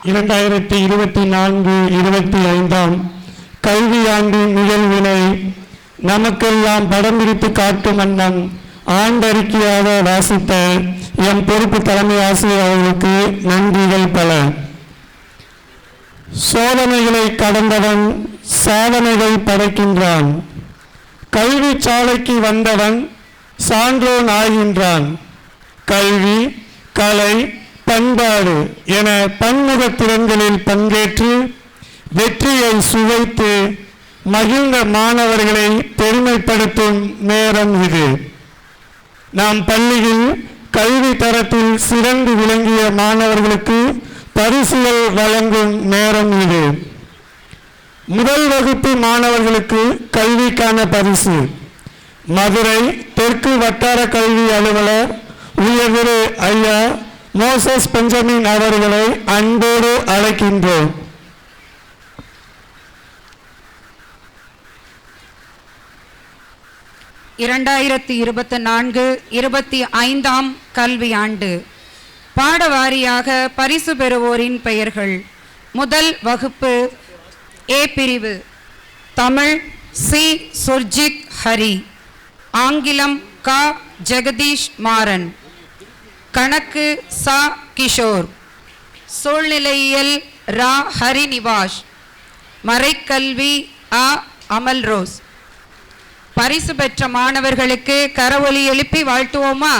2024-25 கல்வியாண்டின் நிகழ்வினை நமக்கெல்லாம் படம் பிடித்து காட்டும் வண்ணம் ஆண்டறிக்கையாக வாசித்த எம் பொறுப்பு தலைமை ஆசிரியர் அவர்களுக்கு நன்றிகள் பல. சோதனைகளை கடந்தவன் சாதனைகள் படைக்கின்றான். கல்வி சாலைக்கு வந்தவன் சான்றோன் ஆகின்றான். கல்வி, கலை, பண்பாடு என பன்முக திறன்களில் பங்கேற்று வெற்றியை சுவைத்து மகிழ்ந்த மாணவர்களை பெருமைப்படுத்தும் நேரம் இது. நாம் பள்ளியில் கல்வி தரத்தில் சிறந்து விளங்கிய மாணவர்களுக்கு பரிசுகள் வழங்கும் நேரம் இது. முதல் வகுப்பு மாணவர்களுக்கு கல்விக்கான பரிசு மதுரை தெற்கு வட்டார கல்வி அலுவலர் உயர்திரு ஐயா மோசஸ் பெஞ்சமின் அவர்களை அன்போடு அழைக்கின்றோம். (2024-25) கல்வியாண்டு பாடவாரியாக பரிசு பெறுவோரின் பெயர்கள். முதல் வகுப்பு ஏ பிரிவு தமிழ் சி சுர்ஜித் ஹரி, ஆங்கிலம் கா ஜெகதீஷ் மாறன், கணக்கு சா கிஷோர், சூழ்நிலையியல் ரா ஹரிநிவாஷ், மறைக்கல்வி ஆ அமல் ரோஸ். பரிசு பெற்ற மாணவர்களுக்கு கரவொலி எழுப்பி வாழ்த்துவோமா?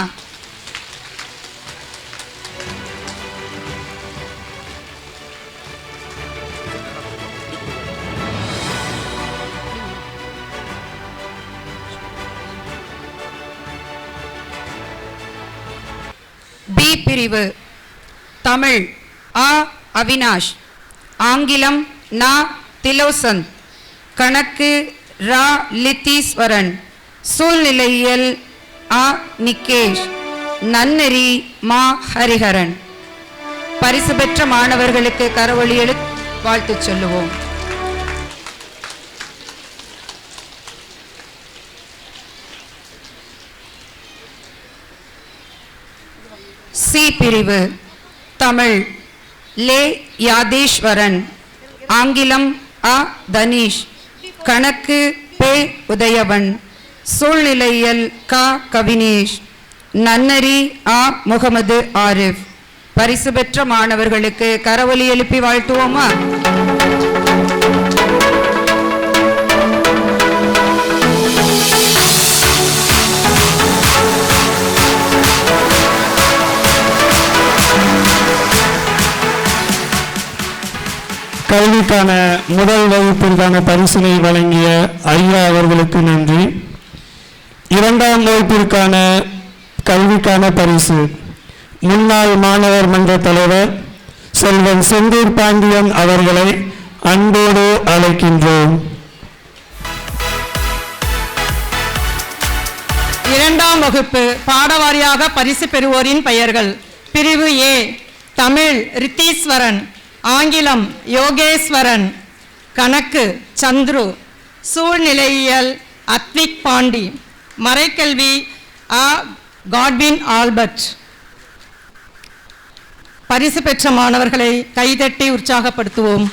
பி பிரிவு தமிழ் ஆ அவினாஷ், ஆங்கிலம் நா திலோசந்த், கணக்கு ரா லித்தீஸ்வரன், சூழ்நிலையியல் ஆ நிகேஷ், நன்னெறி மா ஹரிஹரன். பரிசு பெற்ற மாணவர்களுக்கு கரவொலி எழுத்து வாழ்த்து சொல்லுவோம். சி பிரிவு தமிழ் லே யாதேஸ்வரன், ஆங்கிலம் அ தனீஷ், கணக்கு பே உதயவன், சூழ்நிலையியல் கா கவினேஷ், நன்னரி ஆ முகமது ஆரிஃப். பரிசு பெற்ற மாணவர்களுக்கு கரவொலி எழுப்பி வாழ்த்துவோமா? கல்விக்கான முதல் வகுப்பிற்கான பரிசினை வழங்கிய ஐயா அவர்களுக்கு நன்றி. இரண்டாம் வகுப்பிற்கான கல்விக்கான பரிசு முன்னாள் மாணவர் மன்ற தலைவர் செல்வன் செந்தூர் பாண்டியன் அவர்களை அன்போடு அழைக்கின்றோம். இரண்டாம் வகுப்பு பாடவாரியாக பரிசு பெறுவோரின் பெயர்கள். பிரிவு ஏ தமிழ் ரித்தீஸ்வரன், ஆங்கிலம் யோகேஸ்வரன், கணக்கு சந்துரு, சூழ்நிலையியல் அத்விக் பாண்டி, மறைக்கல்வி ஆ காட்வின் ஆல்பர்ட். பரிசு பெற்ற மாணவர்களை கைதட்டி உற்சாகப்படுத்துவோம்.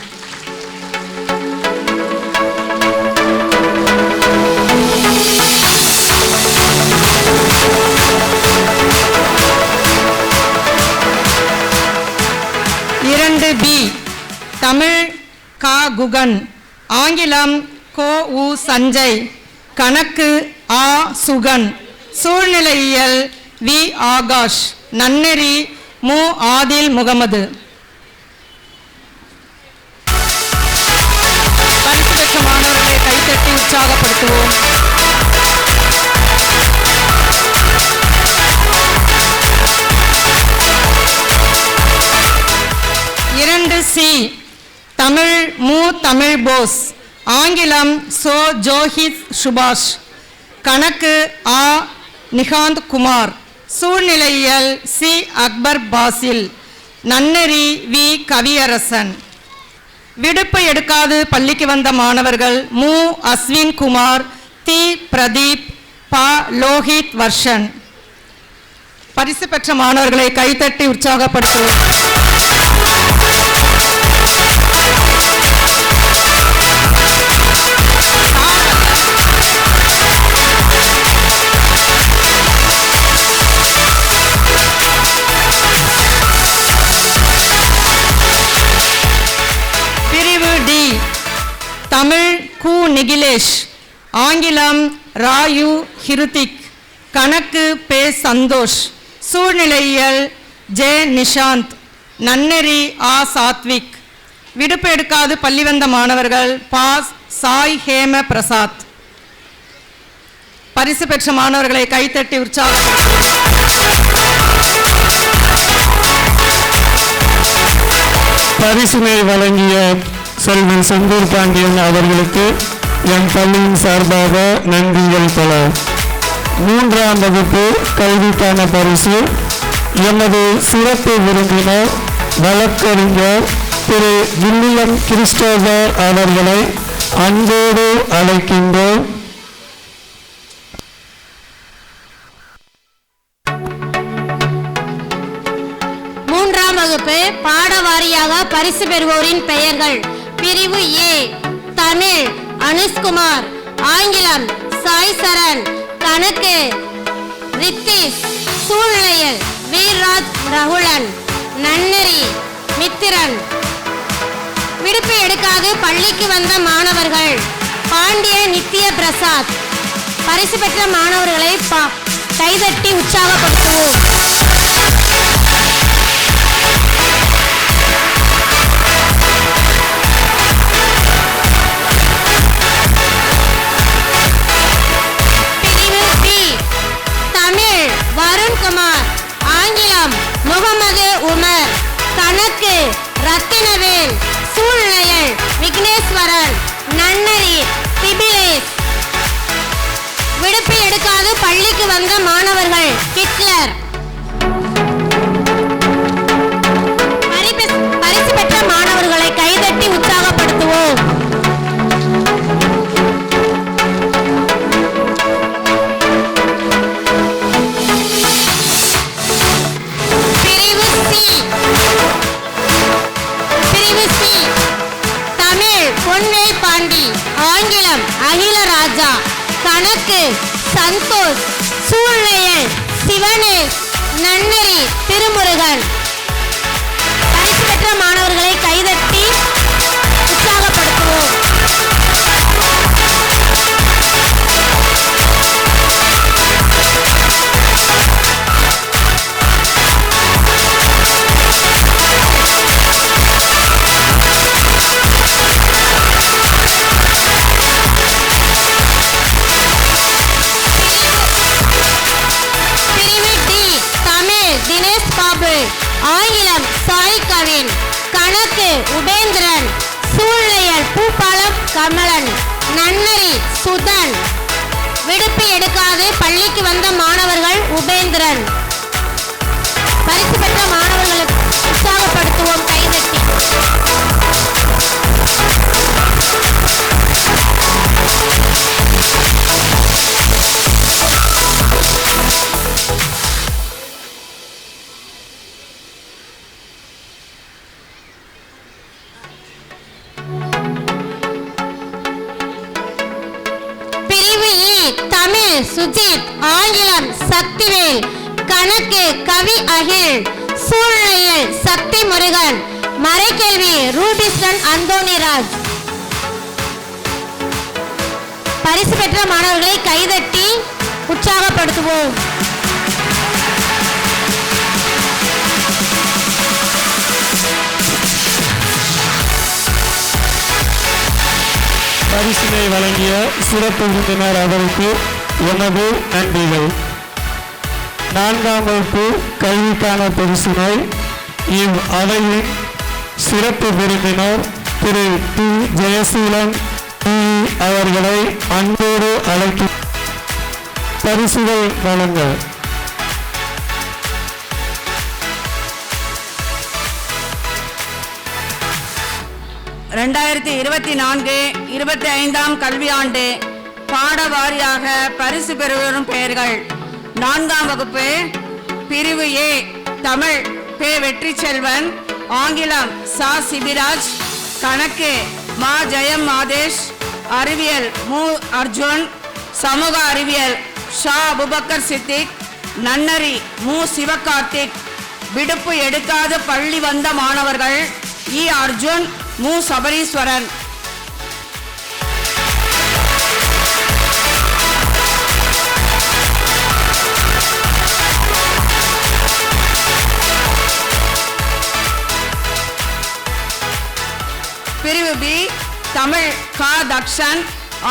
பி தமிழ் கா குகன், ஆங்கிலம் கோ உ சஞ்சய், கணக்கு ஆ சுகன், சூழ்நிலையியல் வி ஆகாஷ், நன்னெறி மு ஆதில் முகமது. பரிசு பெற்ற மாணவர்களை கைத்தட்டி உற்சாகப்படுத்துவோம். சி தமிழ் மு தமிழ் போஸ், ஆங்கிலம் சோ ஜோஹித் சுபாஷ், கணக்கு ஆ நிகாந்த் குமார், சூழ்நிலையியல் சி அக்பர் பாசில், நன்னெறி வி கவியரசன். விடுப்பு எடுக்காது பள்ளிக்கு வந்த மாணவர்கள் மு அஸ்வின் குமார், தி பிரதீப், பா லோஹித் வர்ஷன். பரிசு பெற்ற மாணவர்களை கைத்தட்டி உற்சாகப்படுத்துவோம். தமிழ் கு நிகிலேஷ், ஆங்கிலம் ராயு ஹிருத்திக், கணக்கு பே சந்தோஷ், சூழ்நிலையியல் ஜே நிஷாந்த், நன்னெறி ஆ சாத்விக். விடுப்பு எடுக்காது பள்ளி வந்த மாணவர்கள் பாஸ் சாய் ஹேம பிரசாத். பரிசு பெற்ற மாணவர்களை கைத்தட்டி உற்சாகப்படுத்துவோம். பரிசினை வழங்கிய செல்வன் செந்தூர் பாண்டியன் அவர்களுக்கு என் பள்ளியின் சார்பாக நன்றிகள் பல. 3ஆம் வகுப்பு கல்விக்கான பரிசு எமது சிறப்பு விருந்தினர் வழக்கறிஞர் திரு வில்லியம் கிறிஸ்டோபர் அவர்களை அன்போடு அழைக்கின்றோம். வகுப்பு பாடவாரியாக பரிசு பெறுவோரின் பெயர்கள்: பிரிவு ஏ தமிழ் அனுஷ்குமார், ஆங்கிலம் சாய் சரண், கணக்கு ரித்திஷ், சூழ்நிலையில் வீர்ராஜ் ரகுலன், நன்னெறி மித்திரன். விடுப்பு எடுக்காது பள்ளிக்கு வந்த மாணவர்கள்: பாண்டிய நித்ய பிரசாத். பரிசு பெற்ற மாணவர்களை கைதட்டி உற்சாகப்படுத்துவோம். வருண்குமார், ஆங்கிலம் முகமது உமர், கணக்கு ரத்தினவேல், சூழ்நிலையில் விக்னேஸ்வரன், நன்னரி திபிலேஷ். விடுப்பு எடுக்காது பள்ளிக்கு வந்த மாணவர்கள்: ஹிட்லர். பரிசு பெற்ற மாணவர்களை கைதட்டி உற்சாகப்படுத்துவோம். ஆங்கிலம் அகில ராஜா, கணக்கு சந்தோஷ், சூழ்நிலையில் சிவனேஷ், நன்னெறி திருமுருகன். பரிசு பெற்ற மாணவர்களை கைதட்டி உற்சாகப்படுத்துவோம். ஆங்கிலம் சாய் கவின், கணக்கு உபேந்திரன், சூழ்நிலையில் பூபாலம் கமலன், நன்னரி சுதன். விடுப்பு எடுக்காது பள்ளிக்கு வந்த மாணவர்கள்: உபேந்திரன். பரிசு பெற்ற மாணவர்களுக்கு உற்சாகப்படுத்துவோம் கைதட்டி. தமிழ் சுஜித், ஆங்கிலம் சக்திவேல், கணக்கு கவி அகில், சூழ்நிலையில் சக்தி முருகன், மறைக்கல்வி ரூபிஸ்டன் அந்தோனிராஜ். பரிசு பெற்ற மாணவர்களை கைதட்டி உற்சாகப்படுத்துவோம். பரிசினை வழங்கிய சிறப்பு விருந்தினர் அவருக்கு எனது நன்றிகள். 4ஆம் வகுப்பு கல்விக்கான பரிசினை இவ் அவையின் சிறப்பு விருந்தினர் திரு டி ஜெயசீலன் அவர்களை அன்போடு அழைக்கும் பரிசுகள் வழங்க. ரெண்டாயிரத்தி 24-25 கல்வியாண்டு பாடவாரியாக பரிசு பெறுவோரும் பெயர்கள்: 4ஆம் வகுப்பு பிரிவு ஏ தமிழ் பே வெற்றி செல்வன், ஆங்கிலம் சா சிபிராஜ், கணக்கு மா ஜெயம் மாதேஷ், அறிவியல் மு அர்ஜுன், சமூக அறிவியல் ஷா அபுபக்கர் சித்திக், நன்னரி மு சிவகார்த்திக். விடுப்பு எடுக்காது பள்ளி வந்த மாணவர்கள்: இ அர்ஜுன், மு சபரீஸ்வரன். பிரிவு பி தமிழ் கா தக்ஷன்,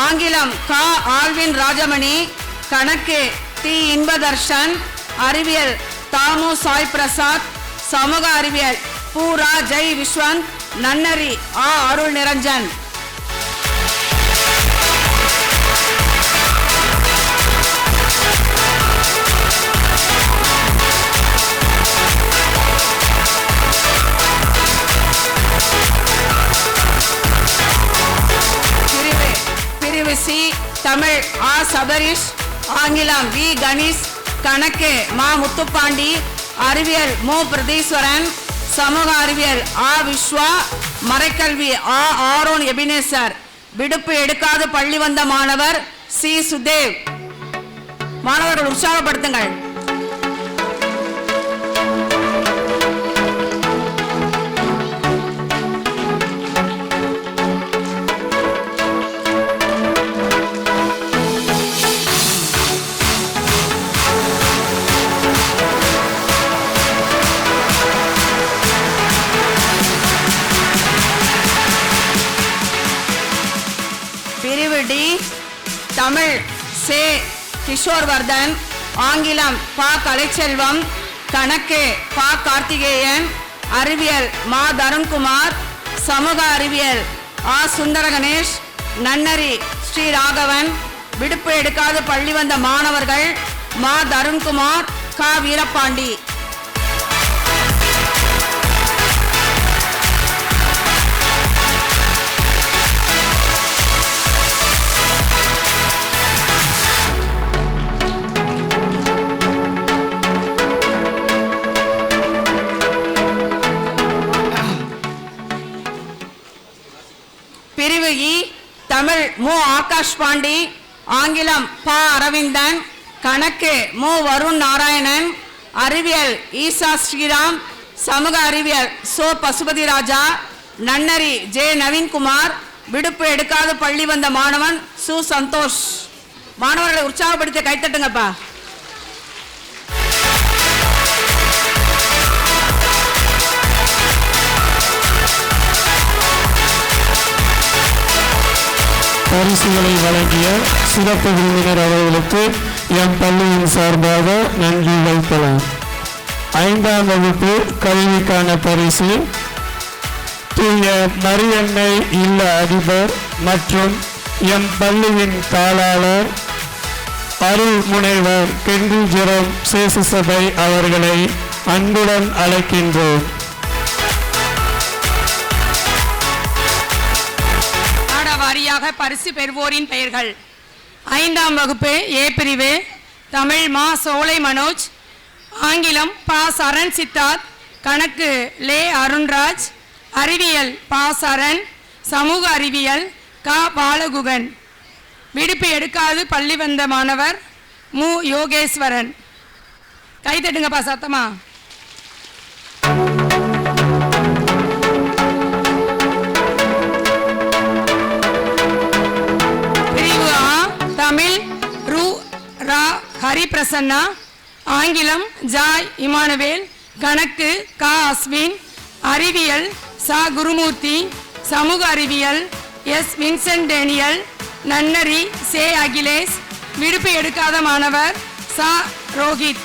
ஆங்கிலம் கா ஆல்வின் ராஜமணி, கணக்கு டி இன்பதர்ஷன், அறிவியல் தாமு சாய் பிரசாத், சமூக அறிவியல் பூரா ஜெய் விஸ்வந்த், நன்னரி ஆ அருள் நிரஞ்சன். பிரிவு சி தமிழ் ஆ சபரிஷ், ஆங்கிலம் வி கணேஷ், கணக்கு மா முத்துப்பாண்டி, அறிவியல் மு பிரதீஸ்வரன், சமூக அறிவியல் ஆ விஸ்வா, மறைக்கல்வி ஆ ஆரோன் எபினேசர். விடுப்பு எடுக்காது பள்ளி வந்த மாணவர் சி சுதேவ். மாணவர்கள் உற்சாகப்படுத்துங்கள். பிரிவு டி தமிழ் சே கிஷோர்வர்தன், ஆங்கிலம் பா கலைச்செல்வம், கணக்கு பா கார்த்திகேயன், அறிவியல் மா தருண்குமார், சமூக அறிவியல் ஆ சுந்தர கணேஷ், நன்னரி ஸ்ரீ ராகவன். விடுப்பு எடுக்காது பள்ளி வந்த மாணவர்கள் மா தருண்குமார், கா வீரபாண்டி. பிரிவு இ தமிழ் மு ஆகாஷ் பாண்டி, ஆங்கிலம் பா அரவிந்தன், கணக்கு மு வருண் நாராயணன், அறிவியல் ஈசா ஸ்ரீராம், சமூக அறிவியல் சோ பசுபதி ராஜா, நன்னரி ஜே நவீன்குமார். விடுப்பு எடுக்காது பள்ளி வந்த மாணவன் சு சந்தோஷ். மாணவர்களை உற்சாகப்படுத்தி கைத்தட்டுங்கப்பா. பரிசுகளை வழங்கிய சிறப்பு விருந்தினர் அவர்களுக்கு எம் பள்ளியின் சார்பாக நன்றி வைக்கலாம். 5ஆம் வகுப்பு கல்விக்கான பரிசு தூய மரியன்னை இல்ல அதிபர் மற்றும் எம் பள்ளியின் தாளாளர் அருள் முனைவர் கென்றி ஜெரோம் சேசுசபை அவர்களை அன்புடன் அழைக்கின்றோம். வாரியாக பரிசு பெறுவோரின் பெயர்கள்: 5ஆம் வகுப்பு ஏ பிரிவு தமிழ் மா சோலை மனோஜ், ஆங்கிலம் பா சரண் சித்தார்த், கணக்கு லே அருண்ராஜ், அறிவியல் பா சரண், சமூக அறிவியல் கா பாலகுகன். விடுப்பு எடுக்காது பள்ளி வந்த மாணவர் மு யோகேஸ்வரன். கைதட்டுங்கப்பா சத்தமா. தமிழ் ரு ரா ஹரிபிரசன்னா, ஆங்கிலம் ஜாய் இமானுவேல், கணக்கு கா அஸ்வின், அறிவியல் சா குருமூர்த்தி, சமூக அறிவியல் எஸ் வின்சென்ட் டேனியல், நன்னரி சே அகிலேஷ். விடுப்பு எடுக்காத மாணவர் சா ரோஹித்.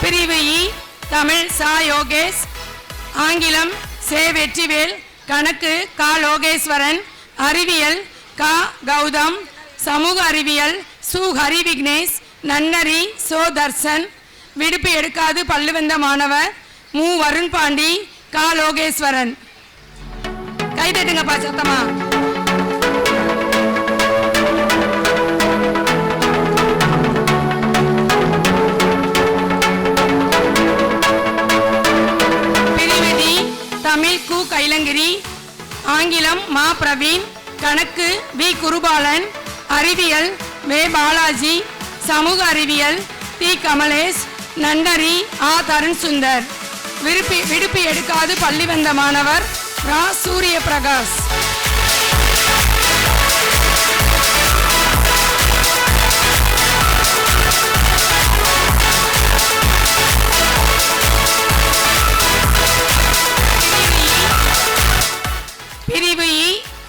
பிரிவு இ தமிழ் சா யோகேஷ், ஆங்கிலம் சே வெற்றிவேல், கணக்கு கா லோகேஸ்வரன், அறிவியல் கா கௌதம், சமூக அறிவியல் சு ஹரி விக்னேஷ், நன்னரி சோ தர்சன். விடுப்பு எடுக்காது பள்ளி வந்த மாணவர் மு வருண் பாண்டி, கா லோகேஸ்வரன். கைதட்டுங்கப்பா சத்தமா. தமிழ் கு கைலங்கிரி, ஆங்கிலம் மா பிரவீன், கணக்கு வி குருபாலன், அறிவியல் வே பாலாஜி, சமூக அறிவியல் தி கமலேஷ், நன்னரி ஆ தருண் சுந்தர். விடுப்பு எடுக்காது பள்ளி வந்த மாணவர் ரா சூரிய பிரகாஷ்.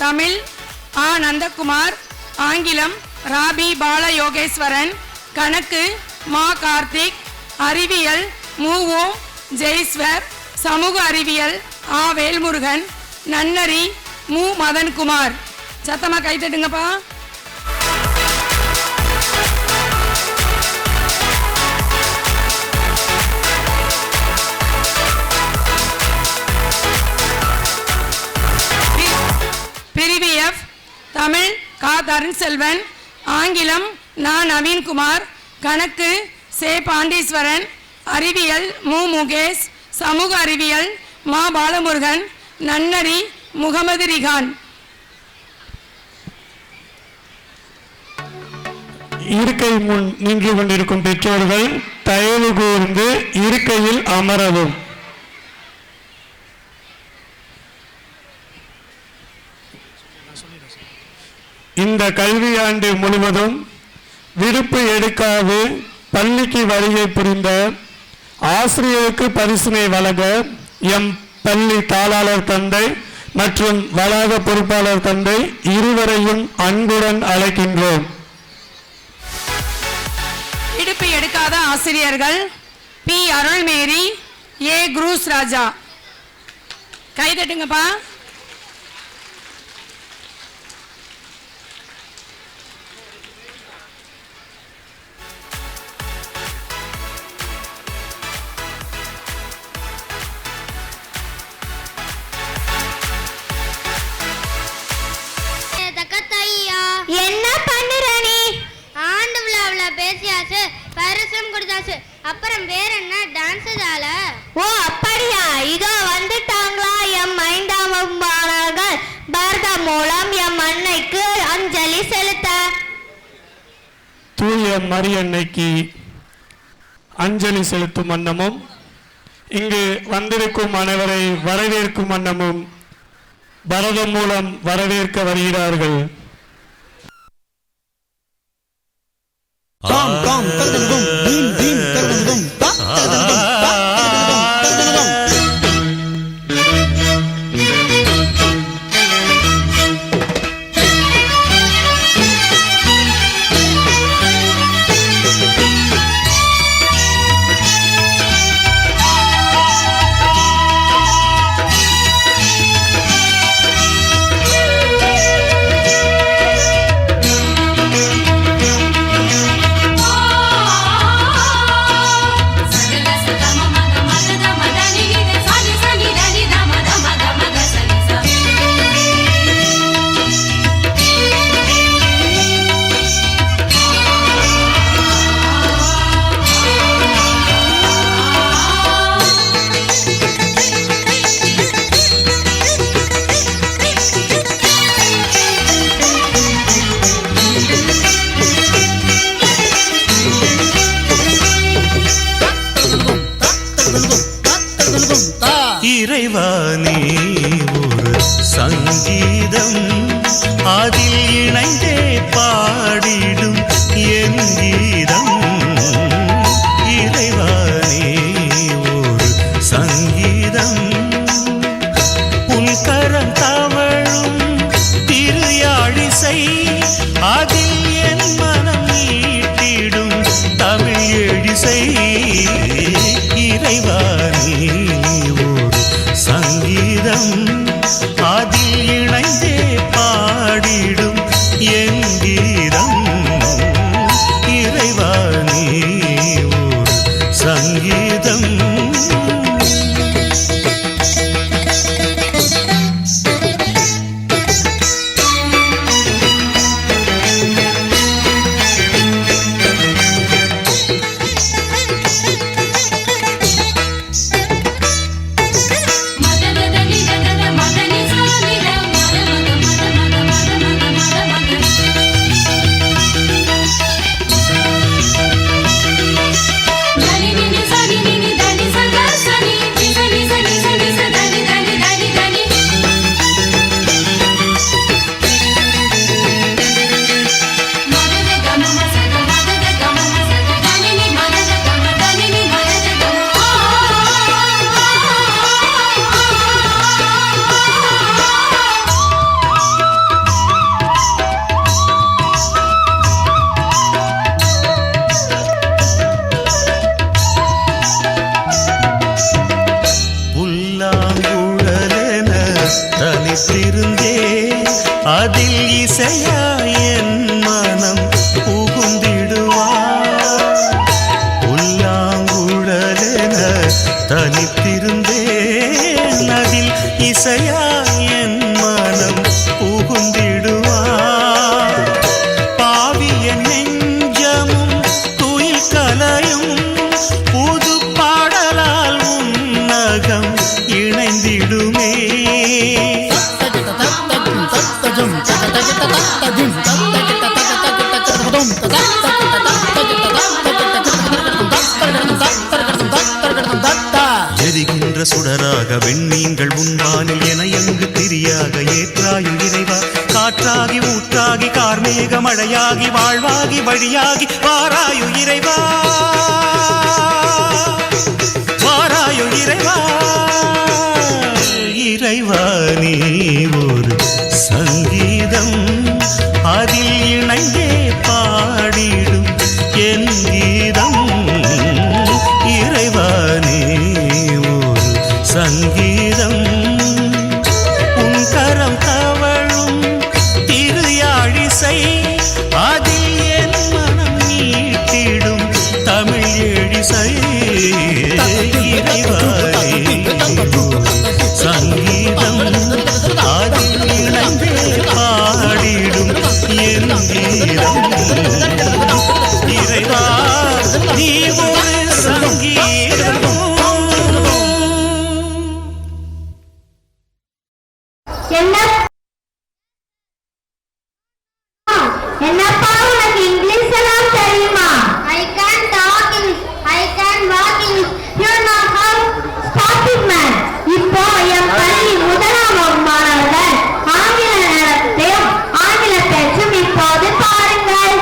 தமிழ் ஆ நந்தகுமார், ஆங்கிலம் ராபி பால யோகேஸ்வரன், கணக்கு மா கார்த்திக், அறிவியல் மூஓ ஜெய்ஸ்வர், சமூக அறிவியல் ஆ வேல்முருகன், நன்னரி மு மதன்குமார். சத்தமா கைத்தட்டுங்கப்பா. பிரிவு எஃப் தமிழ் கா தருண்செல்வன், ஆங்கிலம் நா நவீன்குமார், கணக்கு சே பாண்டீஸ்வரன், அறிவியல் மு முகேஷ், சமூக அறிவியல் மா பாலமுருகன், நன்னரி முகமது ரிகான். இருக்கை முன் நின்று கொண்டிருக்கும் பெற்றோர்கள் தயவு கூர்ந்து இருக்கையில் அமரவும். இந்த கல்வியாண்டு முழுவதும் விடுப்பு எடுக்காது பள்ளிக்கு வருகை புரிந்த ஆசிரியருக்கு பரிசினை வழங்க எம் பள்ளி தாளாளர் தந்தை மற்றும் வளாக பொறுப்பாளர் தந்தை இருவரையும் அன்புடன் அழைக்கின்றோம். விடுப்பு எடுக்காத ஆசிரியர்கள் பி அருள்மேரி, ஏ குரூஸ் ராஜா. கைதட்டுங்கப்பா. என்ன பண்ணுற நீ? ஆண்டு விழாவில் பேசியாச்சு, பரிசும் கொடுத்தாச்சு, அப்புறம் வேற என்ன டான்ஸ் தால? ஓ அப்படியா? இதோ வந்துட்டாங்களா எம் 5ஆம் வகுப்பாளர்கள். பாரதம் மூலம் எம் அன்னைக்கு அஞ்சலி செலுத்த. தூய மரியன்னைக்கு அஞ்சலி செலுத்தும் வண்ணமும் இங்கு வந்திருக்கும் அனைவரை வரவேற்கும் வண்ணமும் பரதம் மூலம் வரவேற்க வருகிறார்கள். Tom tom tadadum dim dim tadadum ta tadadum ta tadadum. இறைவானே ஒரு சங்கீதம், அதில் இணைந்தே பாடிடும் என் கீதம். இறைவானே ஒரு சங்கீதம், உன் கரம் தவழும் திரு யாழிசை, அதில் என் மனம் ஈட்டிடும் தமிழ் எழிசை. இறைவானே ஒரு சங்கீதம், அதில் இணைந்தே பாடிடும் என் கீதம். அதில் இசையாய் என் மனம் புகுந்திடுவார். புல்லாங்குழலென தனித்திருந்தேன், அதில் இசையாய் என் மனம் புகுந்திடுவார். பாவிய நெஞ்சமும் துயில் கலையும் புது பாடலால் உன்னகம் இணைந்திடுமே. எரிகின்ற சுடராக வெண்ணீங்கள் உன்வானில் என எங்கு திரியாக ஏற்றாயும் இறைவா. காற்றாகி ஊற்றாகி கார்மேக மழையாகி வாழ்வாகி வழியாகி வாராயு இறைவா, வாராயு இறைவா. இறைவா நீ ஒரு சங்கீதம், அதில் இணைந்தே பாடிடும் என் கீதம். இறைவா நீ ஒரு சங்கீதம், உன் கரம் தவழும் திரு யாழிசை, அதில் என் மனம் நீட்டிடும் தமிழ் எழிசை. இறைவா நீ ஒரு சங்கீதம், அதில் இணைந்தே பாடிடும் என் கீதம். இறைவா நீ ஒரு சங்கீதம். என்னப்பா உனக்கு இங்கிலீஷ் எல்லாம் தெரியுமா? I can talk English. I can walk English. You know how? Stop it, man. இப்போ என் பள்ளி முதலாம் வகுப்பானவர்கள் ஆங்கில நேரத்தையும் ஆங்கில பேச்சும் இப்போது பாருங்கள்.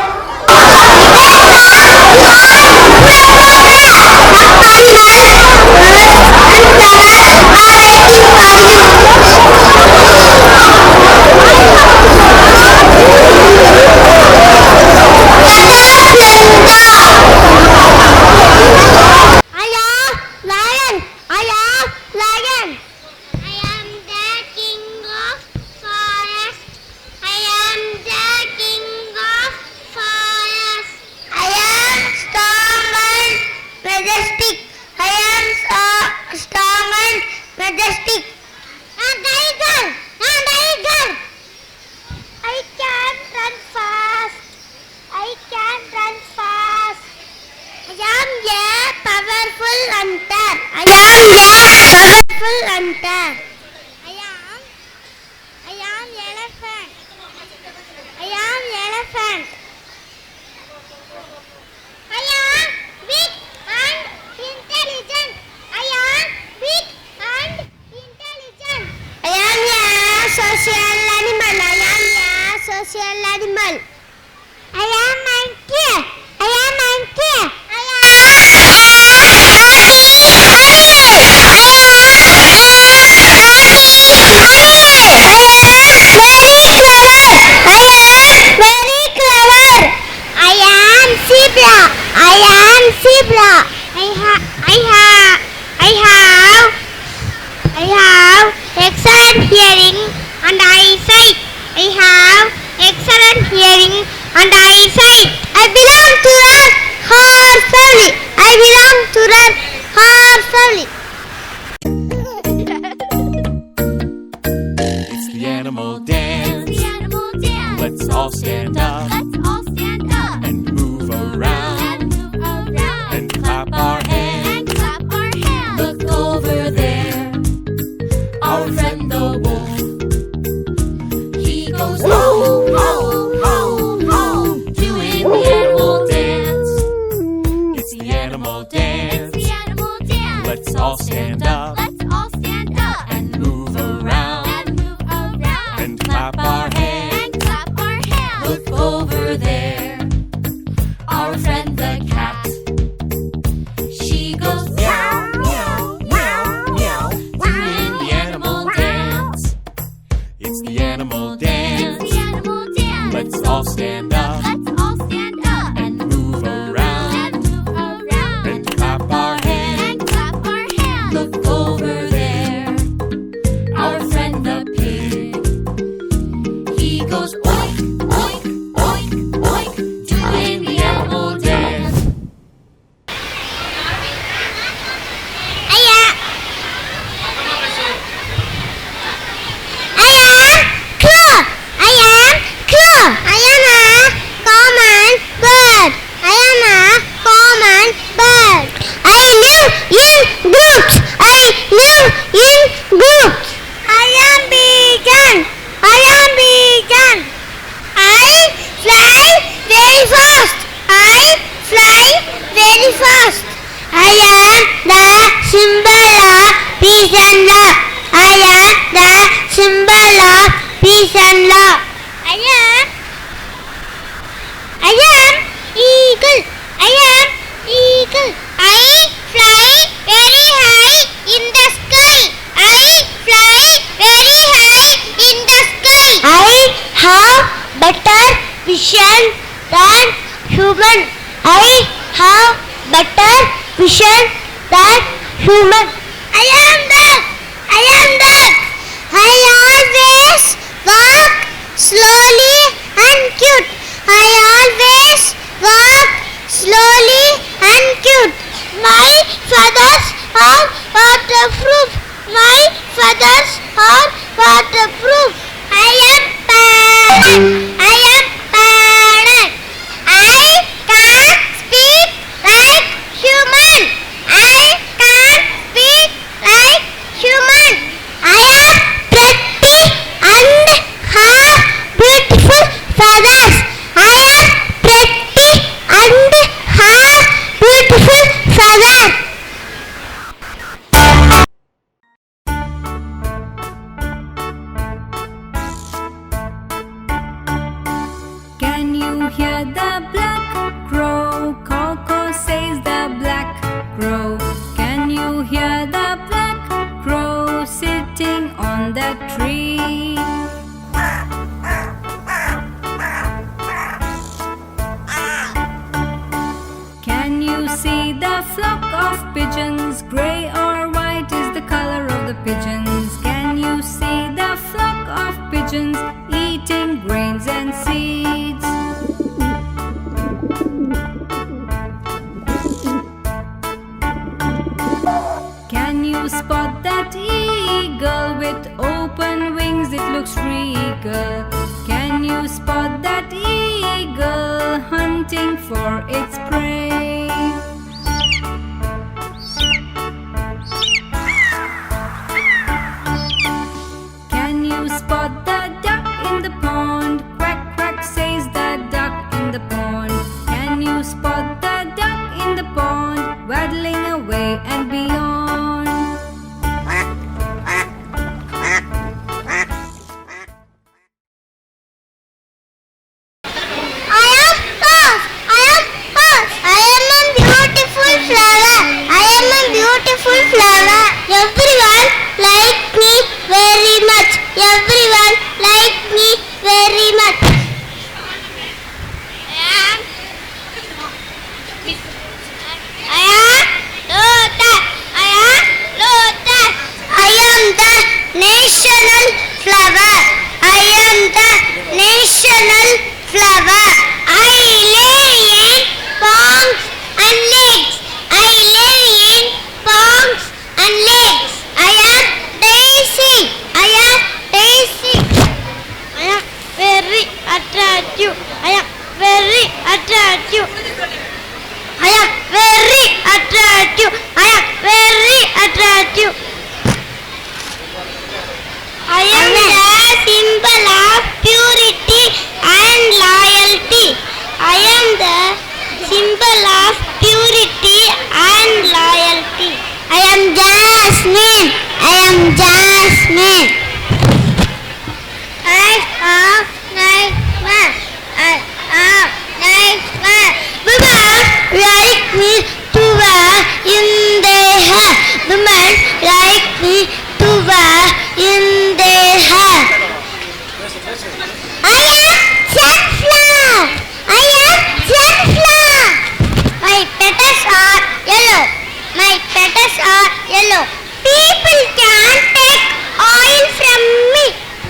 Goes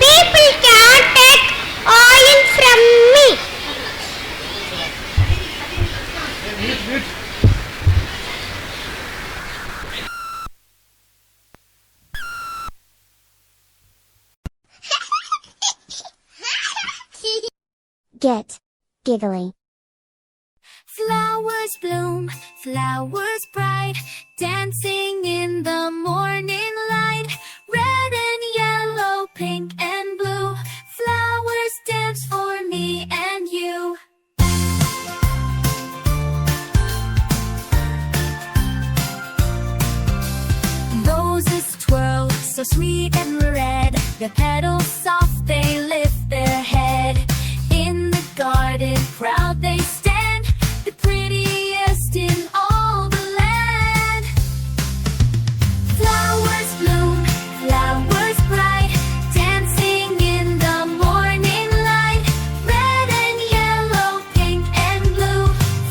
People can take oil get giggly. Flowers bloom, flowers bright, dancing in the morning light. Red and yellow, pink and blue, flowers dance for me and you. Roses twirl, so sweet and red, their petals soft, they lift their head. In the garden, proud they stand, the prettiest in all the land. Flowers bloom, flowers bright, dancing in the morning light. Red and yellow, pink and blue,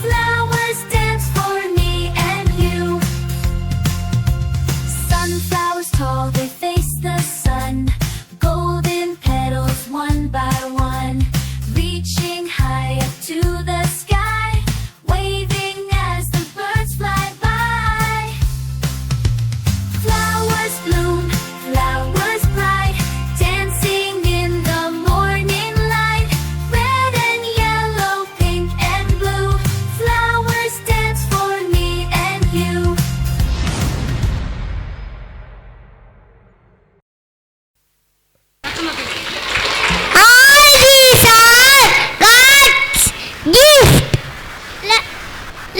flowers dance for me and you. Sunflowers tall, they face the sun, golden petals one by one, reaching high up to the sky, waving as the birds fly by. Flowers bloom, flowers bright, dancing in the morning light. Red and yellow, pink and blue, flowers dance for me and you. All these are God's gift.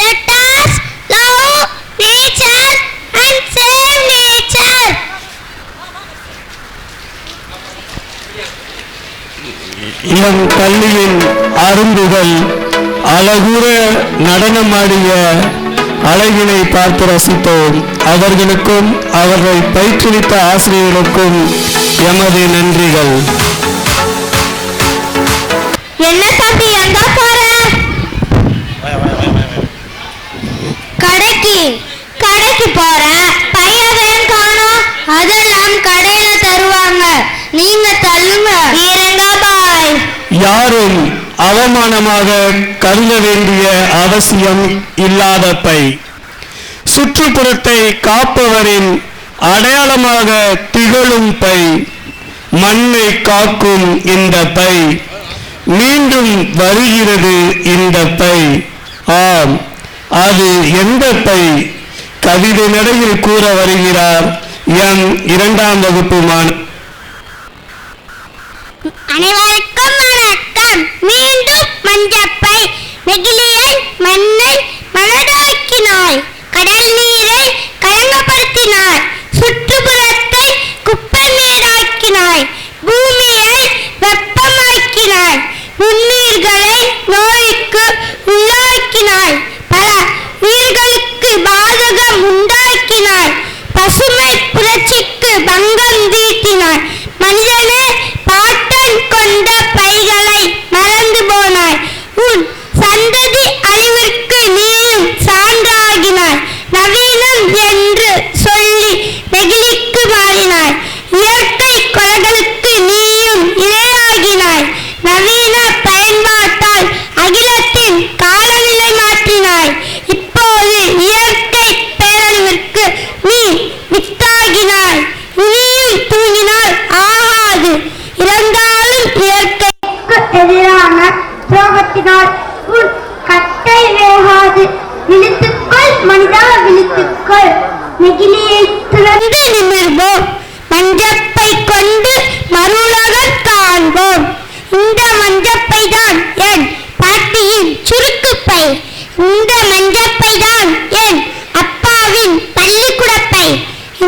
Let us love nature and save nature. என் பள்ளியின் அரும்புகள் அழகுற நடனமாடிய அழகினை பார்த்து ரசித்தோம். அவர்களுக்கும் அவர்களை பயிற்றுவித்த ஆசிரியர்களுக்கும் எமது நன்றிகள். என்ன தம்பி எங்க போற? கடைக்கு போறேன். பையன் காணோம். அதெல்லாம் கடையில தருவாங்க. நீங்க தள்ளுங்க. இருங்க பாய். யாரும் அவமானமாக கருத வேண்டிய அவசியம் இல்லாத பை, சுற்றுப்புறத்தை காப்பவரின் அடையாளமாக திகழும் பை, மண்ணை காக்கும் இந்த பை, மீண்டும் வருகிறது இந்த பை. ஆம், அது எந்த பை? கவிதை நடையில் கூற வருகிறார் எம் 2ஆம் வகுப்பு மாணவர். அனைவருக்கும் வணக்கம். மீண்டும் மஞ்சப்பை. நெகிழியை மண்ணை மலடாக்கினாய், கடல் நீரை கலங்கப்படுத்தினாய், சுற்றுப்புறத்தை குப்பை மேடாக்கினாய், பூமியை வெப்பமாக்கினாய், நுண்ணுயிர்களை நோய்க்கு உள்ளாக்கினாய், பல உயிர்களுக்கு பாதகம் உண்டாக்கினாய், பசுமை புரட்சிக்கு பங்கம் தீட்டினாய். மனிதனே, பாட்டன் கொண்ட பைகளை மறந்து போனாய். உன் சந்ததி அழிவிற்கு நீயும் சான்றாகினாய். நவீனம் என்று சொல்லி நெகிழிக்கு மாறினாய். இயற்கை கொலைகளுக்கு நீயும் இரையாகினாய். நவீன பயன்பாட்டால் அகிலத்தின் காலநிலை மாற்றினாய். இப்போது இயற்கை பேரழிவிற்கு நீ வித்தாகினாய். இனியும் தூங்கினால் ஆகாது. இறந்தாலும் இயற்கைக்கு எதிரான துரோகத்தினால் உன் கட்டை வேகாது. விழித்துக்கொள் மனிதா, விழித்துக்கொள். நெகிழியை துறந்து நிமிர்வோம். மஞ்சப்பை கொண்டு மறுஉலகம் காண்போம். இந்த மஞ்சப்பை தான் என் பாட்டியின் சுருக்குப்பை. இந்த மஞ்சப்பை தான் என் அப்பாவின் பள்ளிக்கூடப்பை.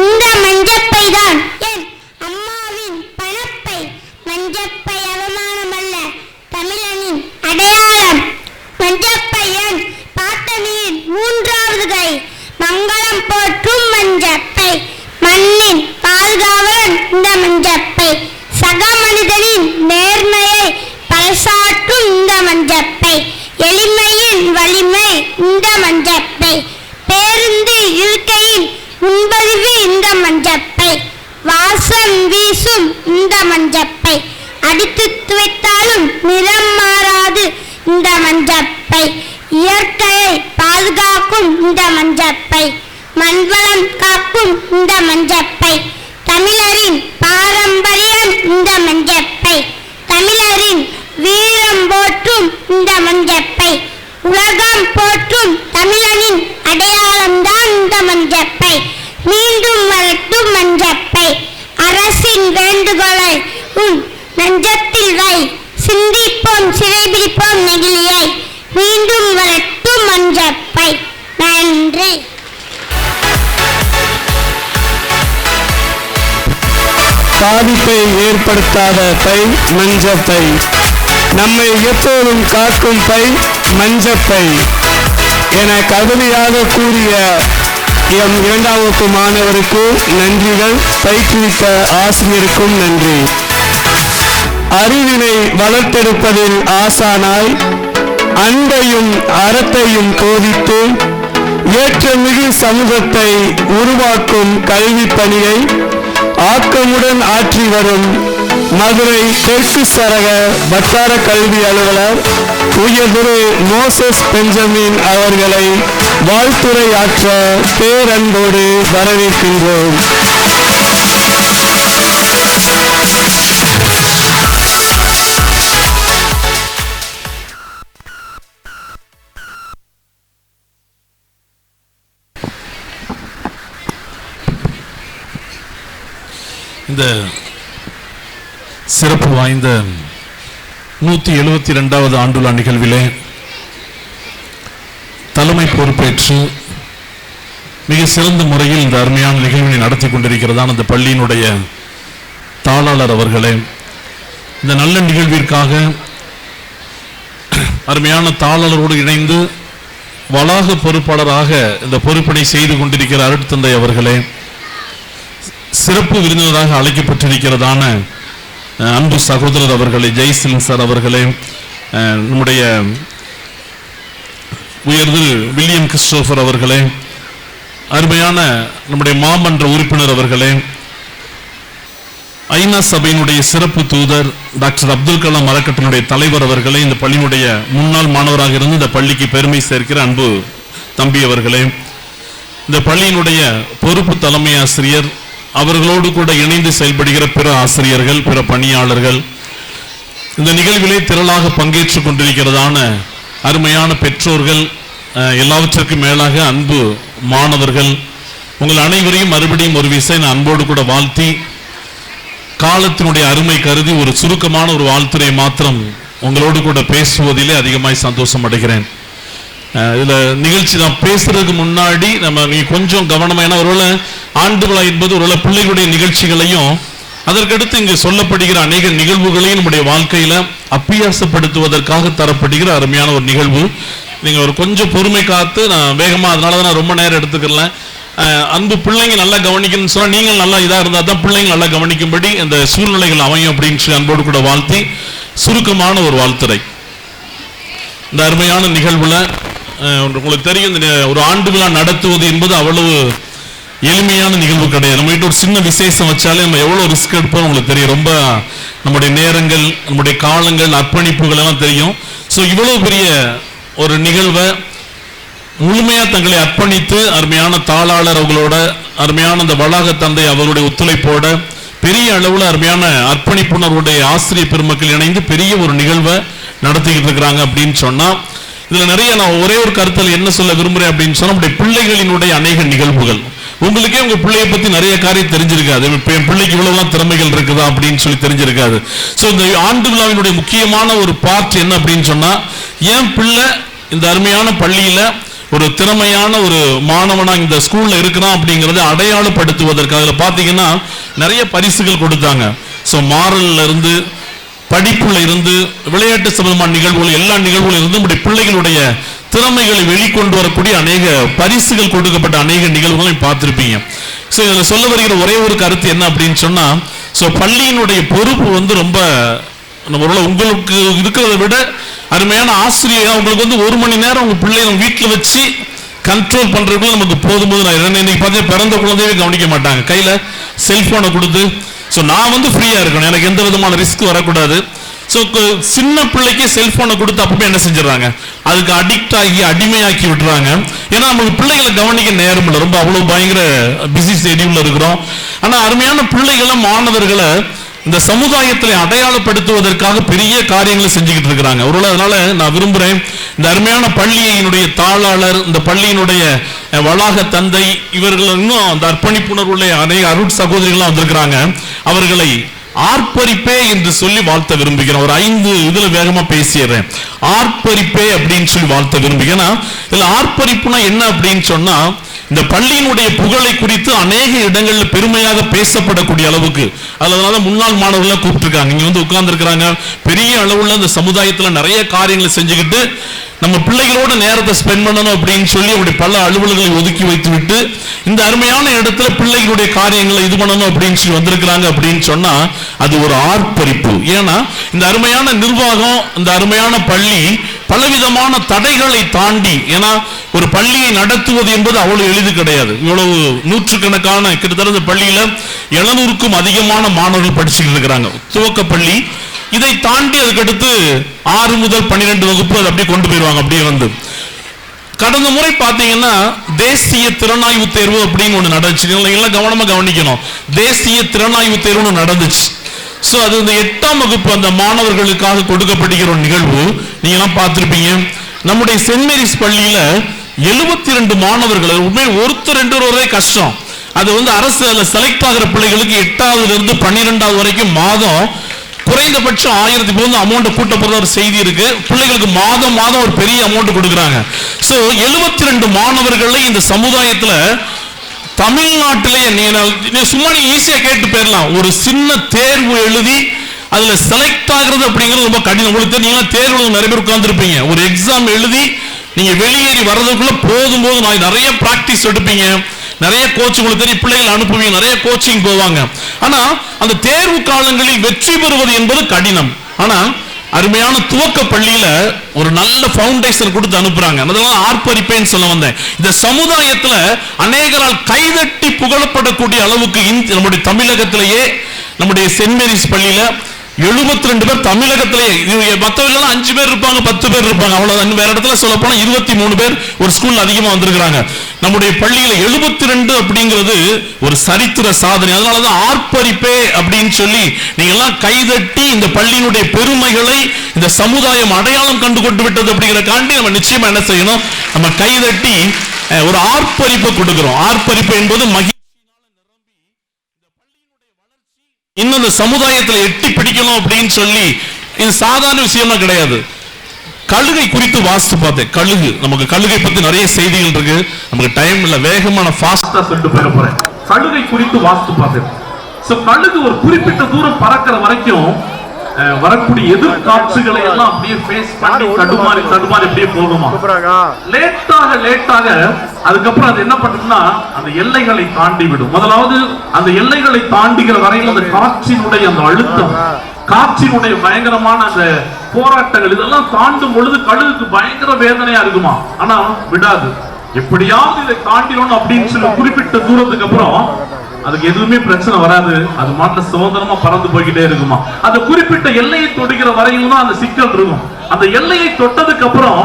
இந்த மஞ்சப்பை தான் என் அம்மாவின் பணப்பை. மஞ்சப்பை அவமானமல்ல, தமிழனின் அடையாளம். மஞ்சப்பையன் பாட்டனின் 3வது கை. மங்களம் போற்றும் மஞ்சப்பை. மண்ணின் பாதுகாவலன் இந்த மஞ்சப்பை. சக மனிதனின் நேர்மையை பறைசாற்றும் இந்த மஞ்சப்பை. எளிமையின் வலிமை இந்த மஞ்சப்பை. பேருந்து இருக்கையின் முன்பதிவு இந்த மஞ்சப்பை. வாசம் வீசும் இந்த மஞ்சப்பை. அடித்து துவைத்தாலும் நிறம் மாறாது இந்த மஞ்சப்பை. இயற்கையை பாதுகாக்கும் இந்த மஞ்சப்பை. மண்வளம் காக்கும் இந்த மஞ்சப்பை. தமிழரின் பாரம்பரியம் இந்த மஞ்சப்பை. தமிழரின் வீரம் போற்றும் இந்த மஞ்சப்பை. உலகம் போற்றும் தமிழனின் அடையாளம்தான் இந்த மஞ்சப்பை. மீண்டும் வரட்டும் மஞ்சப்பை. அரசின் வேண்டுகோளை உன் நெஞ்சத்தில் வை. சிந்திப்போம் சிறைபிடிப்போம் நெகிழியை. மீண்டும் வரட்டும் மஞ்சப்பை. நன்றி. பாதிப்பை ஏற்படுத்தாத பை மஞ்சப்பை. நம்மை எப்போதும் காக்கும் பை மஞ்சப்பை என கவிதையாக கூறிய எம் 2ஆம் வகுப்பு மாணவருக்கு நன்றிகள். பயிற்றுவித்த ஆசிரியருக்கும் நன்றி. அறிவினை வளர்த்தெடுப்பதில் ஆசானாய் அன்பையும் அறத்தையும் போதித்து ஏற்றமிகு சமூகத்தை உருவாக்கும் கல்வி பணியை ஆக்கமுடன் ஆற்றி வரும் மதுரை தெற்கு சரக வட்டார கல்வி அலுவலர் உயர்திரு மோசஸ் பெஞ்சமின் அவர்களை வாழ்த்துரையாற்ற பேரன்போடு வரவேற்கின்றோம். இந்த சிறப்பு வாய்ந்த 172வது ஆண்டுலா நிகழ்விலே தலைமை பொறுப்பேற்று மிக சிறந்த முறையில் இந்த அருமையான நிகழ்வினை நடத்தி கொண்டிருக்கிறதான அந்த பள்ளியினுடைய தாளாளர் அவர்களே, இந்த நல்ல நிகழ்விற்காக அருமையான தாளாளரோடு இணைந்து வளாக பொறுப்பாளராக இந்த பொறுப்பினை செய்து கொண்டிருக்கிற அருட்தந்தை அவர்களே, சிறப்பு விருந்தினராக அழைக்கப்பட்டிருக்கிறதான அன்பு சகோதரர் அவர்களே, ஜெய்சிலன் சார் அவர்களே, நம்முடைய உயர்திரு வில்லியம் கிறிஸ்டோபர் அவர்களே, அருமையான நம்முடைய மாமன்ற உறுப்பினர் அவர்களே, ஐநா சபையினுடைய சிறப்பு தூதர் டாக்டர் அப்துல் கலாம் அறக்கட்டளையுடைய தலைவர் அவர்களே, இந்த பள்ளியினுடைய முன்னாள் மாணவராக இருந்து இந்த பள்ளிக்கு பெருமை சேர்க்கிற அன்பு தம்பி அவர்களே, இந்த பள்ளியினுடைய பொறுப்பு தலைமை ஆசிரியர் அவர்களோடு கூட இணைந்து செயல்படுகிற பிற ஆசிரியர்கள், பிற பணியாளர்கள், இந்த நிகழ்விலே திரளாக பங்கேற்றுக் கொண்டிருக்கிறதான அருமையான பெற்றோர்கள், எல்லாவற்றிற்கும் மேலாக அன்பு மாணவர்கள், உங்கள் அனைவரையும் மறுபடியும் ஒரு விசை நான் அன்போடு கூட வாழ்த்தி காலத்தினுடைய அருமை கருதி ஒரு சுருக்கமான ஒரு வாழ்த்துரை மாத்திரம் உங்களோடு கூட பேசுவதிலே அதிகமாய் சந்தோஷம் அடைகிறேன். இதுல நிகழ்ச்சி நான் பேசுறதுக்கு முன்னாடி நம்ம கொஞ்சம் கவனமா, ஏன்னா ஒருவேளை ஆண்டு விழா என்பது ஒருவேளை பிள்ளைகளுடைய நிகழ்ச்சிகளையும் அதற்கடுத்து இங்கு சொல்லப்படுகிற அநேக நிகழ்வுகளையும் நம்முடைய வாழ்க்கையில அப்பியாசப்படுத்துவதற்காக தரப்படுகிற அருமையான ஒரு நிகழ்வு. நீங்க ஒரு கொஞ்சம் பொறுமை காத்து, நான் வேகமா அதனாலதான் நான் ரொம்ப நேரம் எடுத்துக்கல. அன்பு பிள்ளைங்க நல்லா கவனிக்கணும்னு சொன்னா நீங்கள் நல்லா இதா இருந்தா தான் பிள்ளைங்க நல்லா கவனிக்கும்படி அந்த சூழ்நிலைகள் அமையும் அப்படின்னு சொல்லி அன்போடு கூட வாழ்த்தி சுருக்கமான ஒரு வாழ்த்துரை. இந்த அருமையான நிகழ்வுல உங்களுக்கு தெரியும், ஒரு ஆண்டு விழா நடத்துவது என்பது அவ்வளவு எளிமையான நிகழ்வு கிடையாது. நம்ம வீட்டு ஒரு சின்ன விசேஷம் வச்சாலே நம்ம எவ்வளவு ரிஸ்க் எடுப்போம் உங்களுக்கு தெரியும். ரொம்ப நம்முடைய நேரங்கள், நம்முடைய காலங்கள், அர்ப்பணிப்புகள் எல்லாம் தெரியும். ஸோ இவ்வளவு பெரிய ஒரு நிகழ்வை முழுமையா தங்களை அர்ப்பணித்து அருமையான தாளாளர் அவங்களோட, அருமையான அந்த வளாக தந்தை அவருடைய ஒத்துழைப்போட, பெரிய அளவுல அருமையான அர்ப்பணிப்புணர்வுடைய ஆசிரியர் பெருமக்கள் இணைந்து பெரிய ஒரு நிகழ்வை நடத்திக்கிட்டு இருக்கிறாங்க அப்படின்னு சொன்னா, இதுல நிறைய நான் ஒரே ஒரு கருத்தில் என்ன சொல்ல விரும்புறேன் அப்படின்னு சொன்னா, நம்முடைய பிள்ளைகளினுடைய அநேக நிகழ்வுகள், உங்களுக்கே உங்க பிள்ளையை பத்தி நிறைய காரியம் தெரிஞ்சிருக்காது. என் பிள்ளைக்கு இவ்வளவுலாம் திறமைகள் இருக்குதா அப்படின்னு சொல்லி தெரிஞ்சிருக்காது. ஸோ இந்த ஆண்டு விழாவினுடைய முக்கியமான ஒரு பார்ட் என்ன அப்படின்னு சொன்னா, என் பிள்ளை இந்த அருமையான பள்ளியில ஒரு திறமையான ஒரு மாணவனா இந்த ஸ்கூல்ல இருக்கிறான் அப்படிங்கறத அடையாளப்படுத்துவதற்காக பாத்தீங்கன்னா நிறைய பரிசுகள் கொடுத்தாங்க. ஸோ மாரல்ல இருந்து, படிப்புல இருந்து, விளையாட்டு சம்பந்தமான நிகழ்வுகள், எல்லா நிகழ்வுகளும் இருந்து நம்முடைய பிள்ளைகளுடைய திறமைகளை வெளிக்கொண்டு வரக்கூடிய அநேக பரிசுகள் கொடுக்கப்பட்ட அநேக நிகழ்வுகளை பார்த்திருப்பீங்க. ஸோ இதில் சொல்ல வருகிற ஒரே ஒரு கருத்து என்ன அப்படின்னு சொன்னா, ஸோ பள்ளியினுடைய பொறுப்பு ரொம்ப உங்களுக்கு இருக்கிறத விட அருமையான ஆசிரியர் உங்களுக்கு ஒரு மணி நேரம் உங்க பிள்ளைய வீட்டில் வச்சு கண்ட்ரோல் பண்றதுக்குள்ள நமக்கு போதும். நான் இன்னைக்கு பார்த்தா பிறந்த குழந்தையே கவனிக்க மாட்டாங்க, கையில செல்போனை கொடுத்து. ஸோ நான் ஃப்ரீயா இருக்கணும், எனக்கு எந்த விதமான ரிஸ்க் வரக்கூடாது. ஸோ சின்ன பிள்ளைக்கே செல்போனை கொடுத்து அப்பவே என்ன செஞ்சிடறாங்க, அதுக்கு அடிக்ட் ஆகி அடிமையாக்கி விட்டுறாங்க. ஏன்னா நமக்கு பிள்ளைகளை கவனிக்க நேரம் இல்லை, ரொம்ப அவ்வளவு பயங்கர பிஸி ஷெட்யூல்ல இருக்கிறோம். ஆனா அருமையான பிள்ளைகளை, மாணவர்களை இந்த சமுதாயத்தில் அடையாளப்படுத்துவதற்காக பெரிய காரியங்களை செஞ்சுக்கிட்டு இருக்கிறாங்க. ஒருவேளை அதனால நான் விரும்புறேன், இந்த அருமையான பள்ளியினுடைய தாளாளர், இந்த பள்ளியினுடைய வளாக தந்தை, இவர்கள் இன்னும் அந்த அர்ப்பணிப்புணர்வுள்ள அநேக அருட் சகோதரிகளாம் வந்திருக்கிறாங்க. அவர்களை ஆர்ப்பரிப்பே என்று சொல்லி வாழ்த்த விரும்புகிறேன். ஒரு 5 இதுல வேகமா பேசிடுறேன். ஆர்ப்பரிப்பே அப்படின்னு சொல்லி வாழ்த்த விரும்புகிறேன். இதுல ஆர்ப்பரிப்புனா என்ன அப்படின்னு சொன்னா, இந்த பள்ளியினுடைய புகழை குறித்து அநேக இடங்கள்ல பெருமையாக பேசப்படக்கூடிய அளவுக்கு, அதனால முன்னாள் மாணவர்களை கூப்பிட்டுருக்காங்க, இங்க வந்து உட்கார்ந்து இருக்கிறாங்க. பெரிய அளவுல இந்த சமுதாயத்துல நிறைய காரியங்களை செஞ்சுக்கிட்டு நம்ம பிள்ளைகளோட நேரத்தை ஸ்பெண்ட் பண்ணணும் அப்படின்னு சொல்லி அவருடைய பல அலுவலர்களை ஒதுக்கி வைத்து விட்டு இந்த அருமையான இடத்துல பிள்ளைகளுடைய காரியங்களை இது பண்ணணும் அப்படின்னு சொல்லி வந்திருக்கிறாங்க. அப்படின்னு சொன்னா அது ஒரு ஆர்ப்பரிப்பு. ஏன்னா இந்த அருமையான நிர்வாகம், இந்த அருமையான பள்ளி பலவிதமான தடைகளை தாண்டி, ஏன்னா ஒரு பள்ளியை நடத்துவது என்பது அவ்வளவு எளிது கிடையாது. இவ்வளவு நூற்றுக்கணக்கான, கிட்டத்தட்ட இந்த பள்ளியில 700க்கும் அதிகமான மாணவர்கள் படிச்சுட்டு இருக்கிறாங்க, துவக்க பள்ளி. இதை தாண்டி அதுக்கடுத்து 6 முதல் 12 வகுப்பு அது அப்படியே கொண்டு போயிருவாங்க. அப்படியே வந்து கடந்த முறை பாத்தீங்கன்னா தேசிய திறனாய்வு தேர்வு அப்படின்னு ஒண்ணு நடந்துச்சு. எல்லாம் கவனமா கவனிக்கணும். தேசிய திறனாய்வு தேர்வு நடந்துச்சு. சோ அது இந்த 8ஆம் வகுப்பு அந்த மாணவர்களுக்காக கொடுக்கப்படுகிற ஒரு நிகழ்வு. நீங்க எல்லாம் பார்த்திருப்பீங்க. நம்முடைய சென்ட் மேரிஸ் பள்ளியில 72 மாணவர்கள், உண்மை ஒருத்தர் 2 வரவே கஷ்டம். அது வந்து அரசு செலக்ட் ஆகிற பிள்ளைகளுக்கு 8ஆவதுல இருந்து 12ஆவது வரைக்கும் மாதம் குறைந்தபட்சம் 1000 போது அமௌண்ட் கூட்ட போற ஒரு செய்தி இருக்கு. பிள்ளைகளுக்கு மாதம் மாதம் ஒரு பெரிய அமௌண்ட் கொடுக்குறாங்க. சோ 72 மாணவர்களை இந்த சமுதாயத்துல தமிழ்நாட்டிலே சும்மா நீ ஈஸியா கேட்டு போயிடலாம். ஒரு சின்ன தேர்வு எழுதி அதுல செலக்ட் ஆகிறது அப்படிங்கிறது ரொம்ப கடினம். உங்களுக்கு நீங்க தேர்வு நிறைய பேர் உட்கார்ந்து இருப்பீங்க. ஒரு எக்ஸாம் எழுதி நீங்க வெளியேறி வர்றதுக்குள்ள போதும் நான் நிறைய பிராக்டிஸ் எடுப்பீங்க, நிறைய கோச் உங்களுக்கு தெரியும், பிள்ளைகள் அனுப்புவீங்க, நிறைய கோச்சிங் போவாங்க. ஆனா அந்த தேர்வு காலங்களில் வெற்றி பெறுவது என்பது கடினம். ஆனா அருமையான துவக்க பள்ளியில ஒரு நல்ல ஃபவுண்டேஷன் கொடுத்து அனுப்புறாங்க. அதெல்லாம் ஆர்ப்பரிப்பேன்னு சொல்ல வந்தேன். இந்த சமுதாயத்துல அநேகரால் கைதட்டி புகழப்படக்கூடிய அளவுக்கு நம்முடைய தமிழகத்திலேயே நம்முடைய சென்ட் மேரிஸ் பள்ளியில 72 பேர் தமிழகத்திலேயே, மற்றவர்கள் 5 பேர் இருப்பாங்க, 10 பேர் இருப்பாங்க, அவ்வளவுதான். வேற இடத்துல சொல்ல போனா 23 பேர் ஒரு ஸ்கூல்ல அதிகமா வந்திருக்கிறாங்க. நம்முடைய பள்ளியில 72 அப்படிங்கிறது ஒரு சரித்திர சாதனை. அதனாலதான் ஆர்ப்பரிப்பே அப்படின்னு சொல்லி நீங்க எல்லாம் கைதட்டி இந்த பள்ளியினுடைய பெருமைகளை இந்த சமுதாயம் அடையாளம் கண்டு கொண்டு விட்டது அப்படிங்கிற காண்டி நம்ம நிச்சயமா என்ன செய்யணும், நம்ம கைதட்டி ஒரு ஆர்ப்பரிப்பை கொடுக்கிறோம். ஆர்ப்பரிப்பு என்பது இன்னும் இந்த சமுதாயத்தில் எட்டி பிடிக்கணும் அப்படின்னு சொல்லி இது சாதாரண விஷயமா கிடையாது. கழுகை குறித்து வாசித்து பார்த்தேன். கழுகு, நமக்கு கழுகை பத்தி நிறைய செய்திகள் இருக்கு, நமக்கு டைம் இல்ல, வேகமான ஃபாஸ்டா சொல்லிட்டு போயிட போறேன். கழுகை குறித்து வாசித்து பார்த்தேன். சோ கழுகு ஒரு குறிப்பிட்ட தூரம் பறக்கிற வரைக்கும் வரக்கூடிய எதிர்காட்சிகளை எல்லாம் அப்படியே ஃபேஸ் பண்ணி தடுமாறி அப்படியே போகுமா. லேட்டாக அதுக்கப்புறம் அது என்ன பண்ணும்னா அந்த எல்லைகளை தாண்டி விடும். முதலாவது அந்த எல்லைகளை தாண்டுகிற வரையில் அந்த காற்றினுடைய அந்த அழுத்தம், காற்றினுடைய பயங்கரமான அந்த போராட்டங்கள் இதெல்லாம் தாண்டும் பொழுது கழுகுக்கு பயங்கர வேதனையா இருக்குமா. ஆனா விடாது, எப்படியாவது இதை தாண்டினோம் அப்படின்னு சொல்லி குறிப்பிட்ட தூரத்துக்கு அப்புறம் அதுக்கு எதுவுமே பிரச்சனை வராது. அது மாட்ட சுதந்திரமா பறந்து போய்கிட்டே இருக்குமா. அந்த குறிப்பிட்ட எல்லையை தொடுகிற வரையிலும் தான் அந்த சிக்கல் இருக்கும். அந்த எல்லையை தொட்டதுக்கு அப்புறம்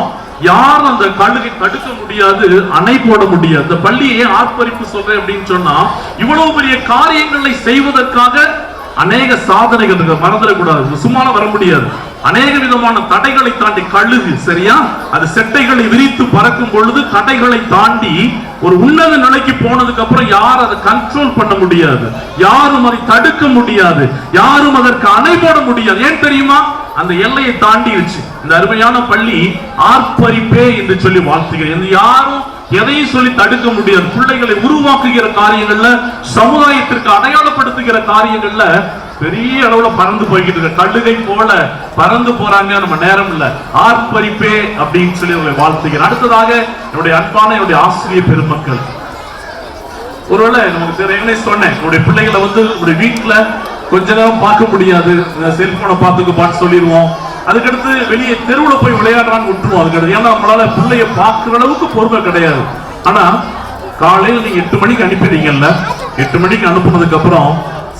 யாரும் அந்த கழுகை தடுக்க முடியாது, அணை போட முடியாது. இந்த பள்ளியை ஆர்ப்பரிப்பு சொல்றேன் அப்படின்னு சொன்னா இவ்வளவு பெரிய காரியங்களை செய்வதற்காக அநேக சாதனைகள் இருக்கு, மறந்துடக்கூடாது. சும்மா வர முடியாது. அநேக விதமான தடைகளை தாண்டி கழுகு, சரியா, அது செட்டைகளை விரித்து பறக்கும் பொழுது தடைகளை தாண்டி ஒரு உன்னத நிலைக்கு போனதுக்கு அப்புறம் யாரும் அதை கண்ட்ரோல் பண்ண முடியாது, யாரும் அதை தடுக்க முடியாது, யாரும் அதற்கு அணை போட முடியாது. ஏன் தெரியுமா, அந்த எல்லையை தாண்டிடுச்சு. இந்த அருமையான பள்ளி ஆர்ப்பரிப்பே என்று சொல்லி வாழ்த்துகிறேன். யாரும் எதையும் சொல்லி தடுக்க முடியாது. பிள்ளைகளை உருவாக்குகிற காரியங்கள்ல, சமுதாயத்திற்கு அடையாளப்படுத்துகிற காரியங்கள்ல பெரிய அளவுல பறந்து போய்கிட்டு இருக்க கழுகை போல பறந்து போறாங்க. நம்ம நேரம் இல்ல, ஆர்ப்பரிப்பே அப்படின்னு சொல்லி உங்களை வாழ்த்துகிறேன். அடுத்ததாக என்னுடைய அன்பான என்னுடைய ஆசிரியர் பெருமக்கள், ஒருவேளை நமக்கு தெரியும் சொன்னேன், என்னுடைய பிள்ளைகளை வந்து நம்முடைய வீட்டுல கொஞ்ச நேரம் பார்க்க முடியாது, செல்போனை பார்த்துக்கு சொல்லிடுவோம். அதுக்கடுத்து வெளியே தெருவில் போய் விளையாடுறான்னு விட்டுருவோம். அதுக்கடுத்து ஏன்னா நம்மளால பிள்ளைய பார்க்குற அளவுக்கு பொறுமை கிடையாது. ஆனா காலையில் நீங்க 8 மணிக்கு அனுப்பிடுறீங்கல்ல, 8 மணிக்கு அனுப்புனதுக்கு அப்புறம்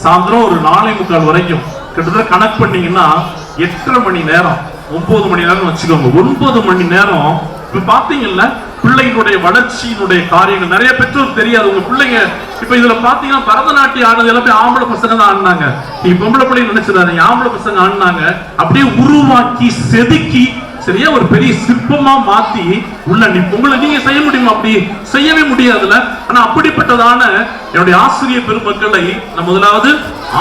சாயந்தரம் ஒரு 4:45 வரைக்கும் கிட்டத்தட்ட கணக்கு பண்ணீங்கன்னா 8.5 மணி நேரம், 9 மணி நேரம் வச்சுக்கோங்க. 9 மணி நேரம் இப்ப பாத்தீங்கல்ல, பிள்ளையினுடைய வளர்ச்சியினுடைய காரியங்கள் நிறைய பெற்றோர் தெரியாது. உங்க பிள்ளைங்க இப்ப இதுல பாத்தீங்கன்னா பரதநாட்டியம் ஆனது எல்லாமே ஆம்பளை பசங்க தான் ஆடினாங்க. நீ பொம்பளை பிள்ளைங்க நினைச்சிடாதீங்க, ஆம்பளை பசங்க ஆடினாங்க. அப்படியே உருவாக்கி செதுக்கி சரியா ஒரு பெரிய சிற்பமா மாத்தி உள்ள உங்களை நீங்க செய்ய முடியுமா? அப்படி செய்யவே முடியாதுல. ஆனா அப்படிப்பட்டதான என்னுடைய ஆசிரியர் பெருமக்களை நான் முதலாவது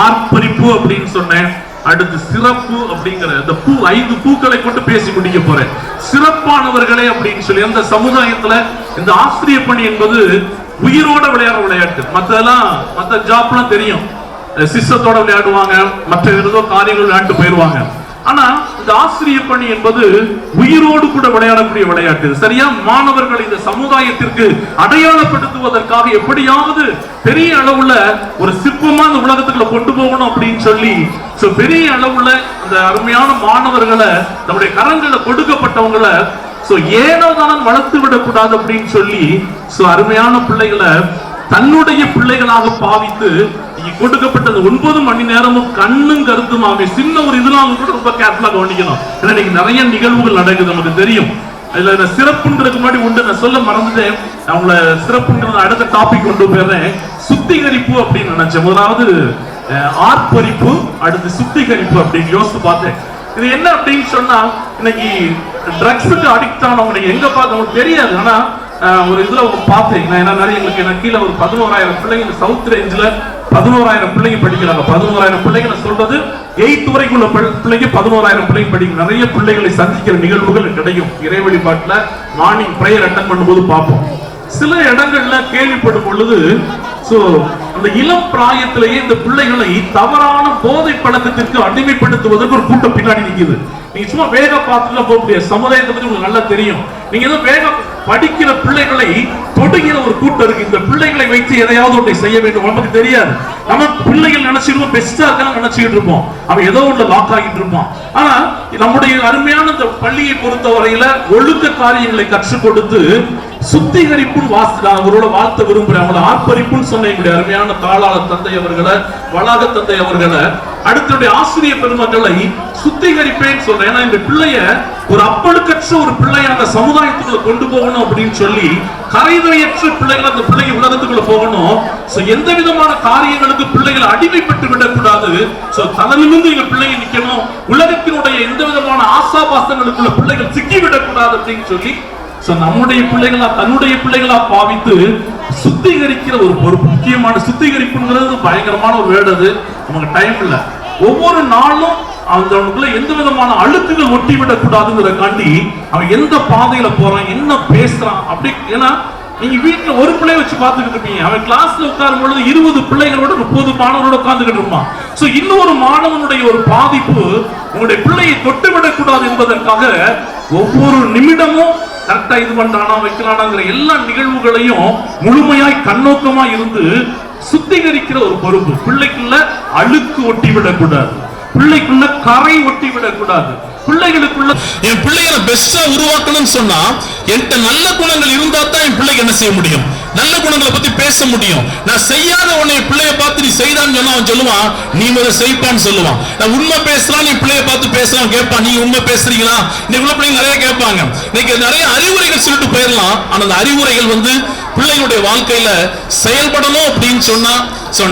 ஆர்ப்பரிப்பு அப்படின்னு சொன்னேன். அடுத்து சிறப்பு அப்படிங்கிற இந்த 5 பூக்களை கொண்டு பேசி முடிக்க போறேன். சிறப்பானவர்களே அப்படின்னு சொல்லி அந்த சமுதாயத்துல இந்த ஆசிரியர் பணி என்பது உயிரோட விளையாடுற விளையாட்டு. மத்த ஜாப்லாம் தெரியும், சிஸ்டத்தோட விளையாடுவாங்க, மற்ற ஏதோ காரியங்கள் விளையாண்டு போயிருவாங்க. ஆனா இந்த ஆசிரியர் பணி என்பது உயிரோடு கூட விளையாடக்கூடிய விளையாட்டு. சரியா மாணவர்கள் இந்த சமுதாயத்திற்கு அடையாளப்படுத்துவதற்காக எப்படியாவது பெரிய அளவுல ஒரு சிற்பமா இந்த உலகத்துக்குள்ள கொண்டு போகணும் அப்படின்னு சொல்லி பெரிய அளவுல அந்த அருமையான மாணவர்களை நம்முடைய கரங்களை கொடுக்கப்பட்டவங்களை ஏனோதான் வளர்த்து விடக்கூடாது அப்படின்னு சொல்லி அருமையான பிள்ளைகளை தன்னுடைய பிள்ளைகளாக பாவித்து கொடுக்கப்பட்ட 9 மணி நேரமும் கண்ணும் கருத்துமாவே சின்ன ஒரு இதெல்லாம் கூட ரொம்ப கேர்ஃபுல்லா கவனிக்கணும். ஏன்னா இன்னைக்கு நிறைய நிகழ்வுகள் நடக்குது, நமக்கு தெரியும். இதுல சிறப்புன்றதுக்கு முன்னாடி உண்டு, நான் சொல்ல மறந்துட்டேன். அவங்கள சிறப்புன்றது அடுத்த டாபிக் கொண்டு போயிடுறேன். சுத்திகரிப்பு அப்படின்னு நினைச்சேன். முதலாவது ஆர்ப்பரிப்பு, அடுத்து சுத்திகரிப்பு அப்படின்னு யோசித்து பார்த்தேன். இது என்ன அப்படின்னு சொன்னா, இன்னைக்கு ட்ரக்ஸுக்கு அடிக்ட் ஆனவங்க எங்க பார்த்தவங்களுக்கு தெரியாது. ஆனா ஒரு இதுல பார்த்தேன் நான் நிறைய எனக்கு கீழே ஒரு 11,000 பிள்ளைங்க சவுத் ரேஞ்சில் 11,000 பிள்ளைங்க படிக்கிறாங்க. 11,000 பிள்ளைங்க நான் சொல்றது 8th வரைக்கும் உள்ள பிள்ளைங்க 11,000 பிள்ளைங்க படிக்கும். நிறைய பிள்ளைகளை சந்திக்கிற நிகழ்வுகள் கிடைக்கும். இறை வழிபாட்டுல மார்னிங் பிரேயர் அட்டெண்ட் பண்ணும்போது பார்ப்போம். சில இடங்கள்ல கேள்விப்படும் பொழுது அந்த இளம் பிராயத்திலேயே இந்த பிள்ளைகளை தவறான போதை பழக்கத்திற்கு அடிமைப்படுத்துவதற்கு ஒரு கூட்டம் பின்னாடி நிக்குது. நீங்க சும்மா வேக பார்த்துட்டு போக முடியாது. சமுதாயத்தை பத்தி உங்களுக்கு நல்லா தெரியும். நீங்க ஏதோ வேக படிக்கிற பிள்ளைகளை தொடுகிற ஒரு கூட்டம் இருக்கு. இந்த பிள்ளைகளை வைத்து எதையாவது ஒன்றை செய்ய வேண்டும். நமக்கு தெரியாது, நம்ம பிள்ளைகள் நினைச்சிருப்போம் பெஸ்டா இருக்கான்னு நினைச்சுக்கிட்டு இருப்போம். அவன் ஏதோ ஒன்று லாக் ஆகிட்டு இருப்பான். ஆனா நம்முடைய அருமையான இந்த பள்ளியை பொறுத்த வரையில ஒழுக்க காரியங்களை கற்றுக் கொடுத்து சுத்திகரிப்புன்னு அவரோட வாழ்த்த விரும்புறேன். அவங்கள ஆர்ப்பரிப்புன்னு சொன்ன எங்களுடைய அருமையான தாளாளர் தந்தை அவர்களை, வளாக தந்தை அவர்களை, அடுத்தடைய ஆசிரியர் பெருமக்களை சுத்திகரிப்பேன்னு சொல்றேன். ஏன்னா இந்த பிள்ளைய ஒரு அப்பழுக்கற்ற ஒரு பிள்ளைய அந்த சமுதாயத்துக்குள்ள கொண்டு போகணும் அப்படின்னு சொல்லி கரைதலையற்ற பிள்ளைகள் அந்த பிள்ளைங்க உலகத்துக்குள்ள போகணும். எந்த விதமான காரியங்களுக்கு பிள்ளைகளை அடிமைப்பட்டு விடக்கூடாது. தலையிலிருந்து எங்க பிள்ளைங்க நிக்கணும். உலகத்தினுடைய எந்த விதமான ஆசாபாசங்களுக்குள்ள பிள்ளைகள் சிக்கிவிடக்கூடாது அப்படின்னு சொல்லி நம்முடைய பிள்ளைகளா தன்னுடைய பிள்ளைகளா பாவித்து சுத்திகரிக்கிற ஒரு பொறுப்பு. முக்கியமான சுத்திகரிப்புங்கிறது பயங்கரமான ஒரு வேர்டு. அது நமக்கு டைம் இல்ல. ஒவ்வொரு நாளும் அவனுக்குள்ள எந்த விதமான அழுக்குகள் ஒட்டி விடக்கூடாதுங்கிறக்காண்டி அவன் எந்த பாதையில போறான், என்ன பேசுறான் அப்படி. ஏன்னா நீங்க வீட்டுல ஒரு பிள்ளைய வச்சு பார்த்துக்கிட்டு இருப்பீங்க, அவன் கிளாஸ்ல உட்காரும் பொழுது 20 பிள்ளைகளோட 30 மாணவரோட உட்கார்ந்துகிட்டு இருப்பான். இன்னொரு மாணவனுடைய ஒரு பாதிப்பு உங்களுடைய பிள்ளையை தொட்டு விடக்கூடாது என்பதற்காக ஒவ்வொரு நிமிடமும் கரெக்டா இது பண்றானா வைக்கலானாங்கிற எல்லா நிகழ்வுகளையும் முழுமையாய் கண்ணோக்கமா இருந்து சுத்திகரிக்கிற ஒரு பொறுப்பு. பிள்ளைக்குள்ள அழுக்கு ஒட்டி விடக்கூடாது, பிள்ளைக்குள்ள கரை ஒட்டி விடக்கூடாது. பிள்ளைகளுக்குள்ள என் பிள்ளைகளை பெஸ்டா உருவாக்கணும்னு சொன்னா என்கிட்ட நல்ல குணங்கள் இருந்தா தான் என் பிள்ளைக்கு என்ன செய்ய முடியும், நல்ல குணங்களை பத்தி பேச முடியும். நான் செய்யாத உன்னை பிள்ளைய பார்த்து நீ செய்தான்னு சொன்னா அவன் சொல்லுவான் நீ முதல்ல செய்ப்பான்னு சொல்லுவான். நான் உண்மை பேசலாம், நீ பிள்ளைய பார்த்து பேசலாம், கேட்பான் நீ உண்மை பேசுறீங்களா. இன்னைக்கு பிள்ளைங்க நிறைய கேட்பாங்க. இன்னைக்கு நிறைய அறிவுரைகள் சொல்லிட்டு போயிடலாம். ஆனா அந்த அறிவுரைகள் பிள்ளைகளுடைய வாழ்க்கையில செயல்படணும் அப்படின்னு சொன்னா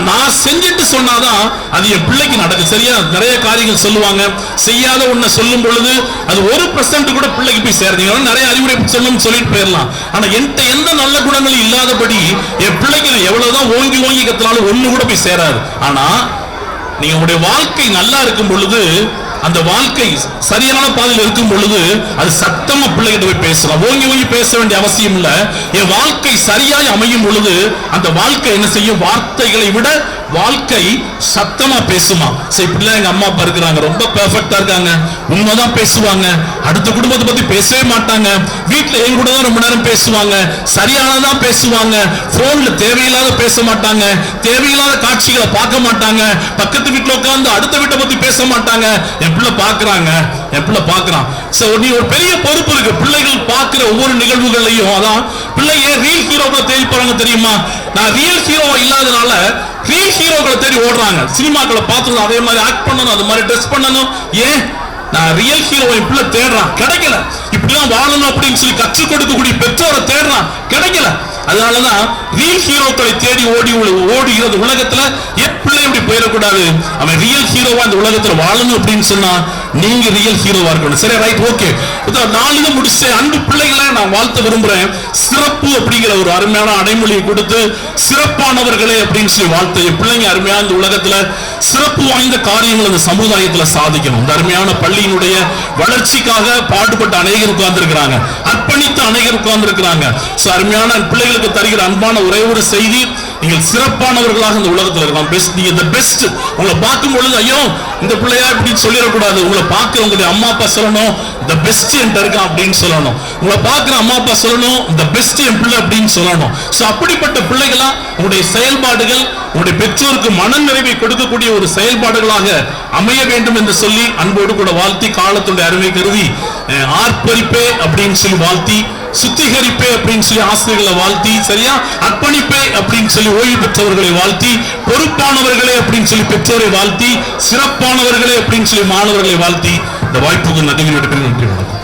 நான் செஞ்சுட்டு சொன்னாதான் அது என் பிள்ளைக்கு நடக்கும். சரியா நிறைய காரியங்கள் சொல்லுவாங்க, செய்யாத ஒண்ணு சொல்லும் பொழுது அது 1% கூட பிள்ளைக்கு போய் சேருங்க. நிறைய அறிவுரை சொல்லணும்னு சொல்லிட்டு போயிடலாம். ஆனா என்கிட்ட எந்த நல்ல குணங்களும் இல்லாதபடி என் பிள்ளைக்கு எவ்வளவுதான் ஓங்கி ஓங்கி கத்தினாலும் ஒண்ணு கூட போய் சேராது. ஆனா நீங்க உங்களுடைய வாழ்க்கை நல்லா இருக்கும் பொழுது, அந்த வாழ்க்கை சரியான பாதையில் இருக்கும் பொழுது அது சத்தமா பிள்ளைகிட்ட போய் பேசலாம். ஓங்கி ஓங்கி பேச வேண்டிய அவசியம் இல்ல. என் வாழ்க்கை சரியாய் அமையும் பொழுது அந்த வாழ்க்கை என்ன செய்யும், வார்த்தைகளை விட வாழ்க்கை சத்தமா பேசுமா. இப்படிலாம் எங்க அம்மா அப்பா இருக்கிறாங்க, ரொம்ப பெர்ஃபெக்ட்டா இருக்காங்க, உண்மைதான் பேசுவாங்க, அடுத்த குடும்பத்தை பத்தி பேசவே மாட்டாங்க, வீட்டுல என் கூட தான் ரொம்ப நேரம் பேசுவாங்க, சரியானதான் பேசுவாங்க, போன்ல தேவையில்லாத பேச மாட்டாங்க, தேவையில்லாத காட்சிகளை பார்க்க மாட்டாங்க, பக்கத்து வீட்டுல உட்கார்ந்து அடுத்த வீட்டை பத்தி பேச மாட்டாங்க. என் பிள்ளை பாக்குறாங்க, என் பிள்ளை பாக்குறான். நீ ஒரு பெரிய பொறுப்பு இருக்கு. பிள்ளைகள் பார்க்கிற ஒவ்வொரு நிகழ்வுகளையும் அதான் பிள்ளைங்க ரியல் ஹீரோக்களை தேடி போறாங்க தெரியுமா. நான் ரியல் ஹீரோ இல்லாதனால ரியல் ஹீரோக்களை தேடி ஓடுறாங்க. சினிமாக்களை பார்த்து அதே மாதிரி ஆக்ட் பண்ணணும், அது மாதிரி ட்ரெஸ் பண்ணணும். ஏன் நான் ரியல் ஹீரோ என் பிள்ளை தேடுறான், கிடைக்கல. இப்ப இப்படிலாம் வாழணும் அப்படின்னு சொல்லி கற்றுக் கொடுக்கக்கூடிய பெற்றோரை தேடுறான், கிடைக்கல. அதனாலதான் ரியல் ஹீரோக்களை தேடி ஓடுகிறது உலகத்துல. பிள்ளை இப்படி போயிடக்கூடாது, அவன் ரியல் ஹீரோவா இந்த உலகத்துல வாழணும் அப்படின்னு சொன்னா நீங்க ரியல் ஹீரோவா இருக்கணும். சரி, ரைட், ஓகே. 4 முடிச்சு அன்பு பிள்ளைகளை நான் வாழ்த்த விரும்புறேன். சிறப்பு அப்படிங்கிற ஒரு அருமையான அடைமொழியை கொடுத்து சிறப்பானவர்களே அப்படின்னு சொல்லி வாழ்த்த என் பிள்ளைங்க அருமையான இந்த உலகத்துல சிறப்பு வாய்ந்த காரியங்கள் அந்த சமுதாயத்துல சாதிக்கணும். இந்த அருமையான பள்ளியினுடைய வளர்ச்சிக்காக பாடுபட்ட அநேகர் உட்கார்ந்திருக்கிறாங்க, அர்ப்பணித்த அநேகர் உட்கார்ந்திருக்கிறாங்க. அருமையான பிள்ளைகளுக்கு தருகிற அன்பான ஒரே ஒரு செய்தி, நீங்கள் சிறப்பானவர்களாக இந்த உலகத்தில் இருக்கலாம். நீங்க the best. உங்களை பார்க்கும் பொழுது ஐயோ இந்த பிள்ளையா இப்படி சொல்லிடக்கூடாது. உங்களை பார்க்க உங்களுடைய அம்மா அப்பா சொல்லணும் the best என்கிட்ட இருக்கான் அப்படின்னு சொல்லணும். உங்களை பார்க்கிற அம்மா அப்பா சொல்லணும் the best என் பிள்ளை அப்படின்னு சொல்லணும். அப்படிப்பட்ட பிள்ளைகளா உங்களுடைய செயல்பாடுகள் உங்களுடைய பெற்றோருக்கு மன நிறைவை கொடுக்கக்கூடிய ஒரு செயல்பாடுகளாக அமைய வேண்டும் என்று சொல்லி அன்போடு கூட வாழ்த்தி, காலத்துடைய அருமை கருதி ஆர்ப்பரிப்பே அப்படின்னு சொல்லி வாழ்த்தி, சுத்திகரிப்பே அப்படின்னு சொல்லி ஆசிரியர்களை வாழ்த்தி, சரியா, அர்ப்பணிப்பே அப்படின்னு சொல்லி ஓய்வு பெற்றவர்களை வாழ்த்தி, பொறுப்பானவர்களே அப்படின்னு சொல்லி பெற்றோரை வாழ்த்தி, சிறப்பானவர்களே அப்படின்னு சொல்லி மாணவர்களை வாழ்த்தி, இந்த வாய்ப்புக்கு நன்றி.